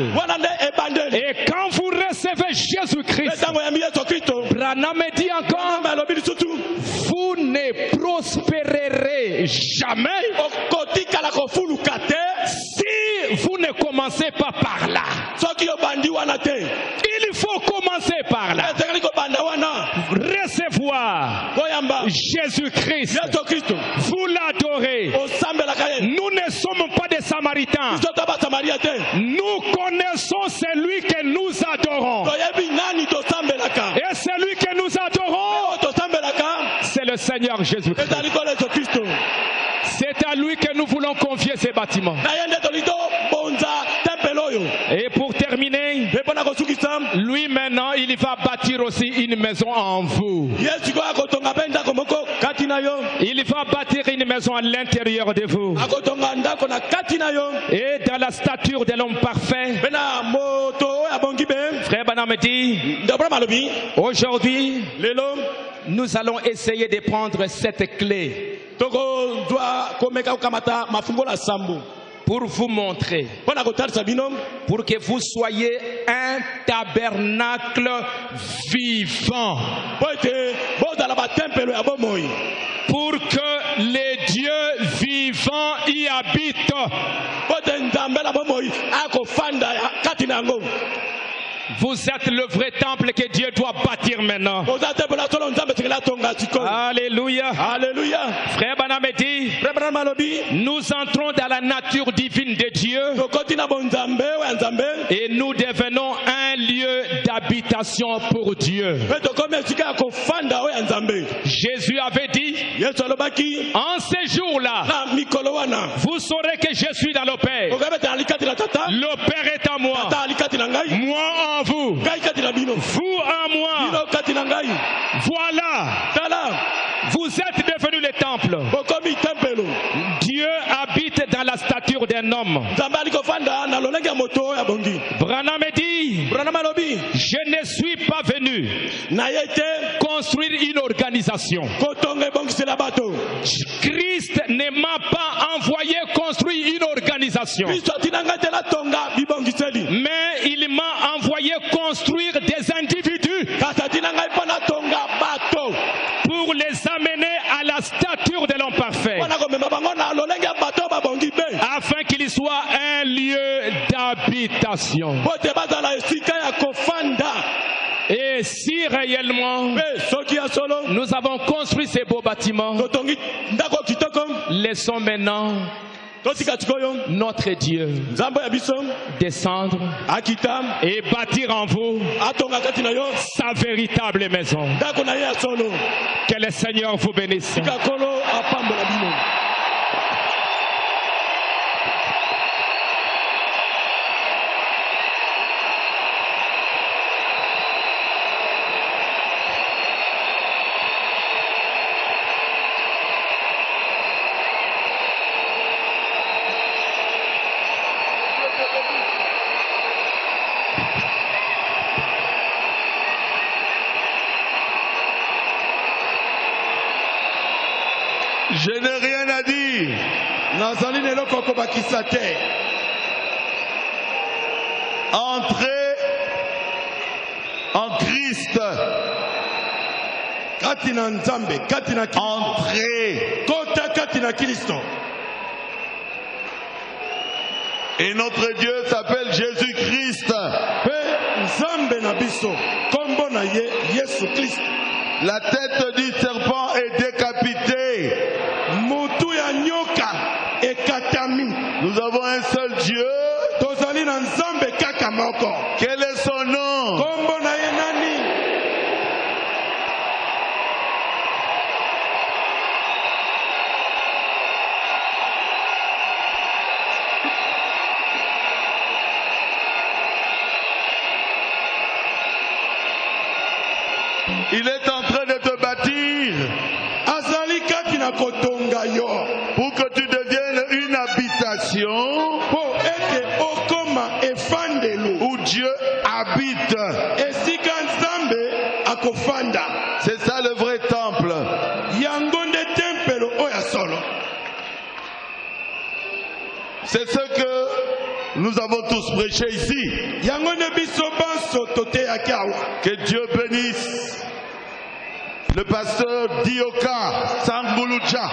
S4: Et quand vous recevez Jésus-Christ, Branham dit encore, vous ne prospérerez jamais si vous ne commencez pas par là. Il faut commencer par là. Recevoir Jésus-Christ. Vous l'adorez. Nous ne sommes pas des Samaritains. Nous connaissons celui que nous adorons. Et celui que nous adorons, c'est le Seigneur Jésus-Christ. C'est à lui que nous voulons confier ces bâtiments.
S1: Et pour terminer, lui maintenant, il va bâtir aussi une maison en vous. Il va bâtir une maison à l'intérieur de vous. Et dans la stature de l'homme parfait, Frère Branham dit, aujourd'hui, nous allons essayer de prendre cette clé pour vous montrer, pour que vous soyez un tabernacle vivant, pour que les dieux vivants y habitent. Vous êtes le vrai temple que Dieu doit bâtir maintenant. Alléluia.
S2: Alléluia.
S1: Frère Branham dit, nous entrons dans la nature divine de Dieu et nous devenons un lieu d'habitation pour Dieu. Jésus avait dit, en ces jours-là, vous saurez que je suis dans le Père. Le Père est en moi. Moi en vous. Vous en moi. Voilà. Vous êtes devenus le temple. Dieu habite dans la stature d'un homme. Branham dit, je ne suis pas venu construire une organisation. Christ ne m'a pas envoyé construire une organisation. Mais il m'a envoyé construire des individus pour les amener à la stature de l'homme parfait, afin qu'il soit un lieu d'habitation. Et si réellement nous avons construit ces beaux bâtiments, laissons maintenant notre Dieu descendre et bâtir en vous sa véritable maison. Que le Seigneur vous bénisse.
S2: Je n'ai rien à dire. Entrez en Christ. Entrez. Et notre Dieu s'appelle Jésus-Christ. La tête du serpent est décapitée. Nous avons un seul Dieu. Quel est son nom? Il est en train de te bâtir pour que tu deviennes une habitation où Dieu habite. C'est ça le vrai temple. C'est ce que nous avons tous prêché ici. Que Dieu bénisse le pasteur Dioka Sangulucha.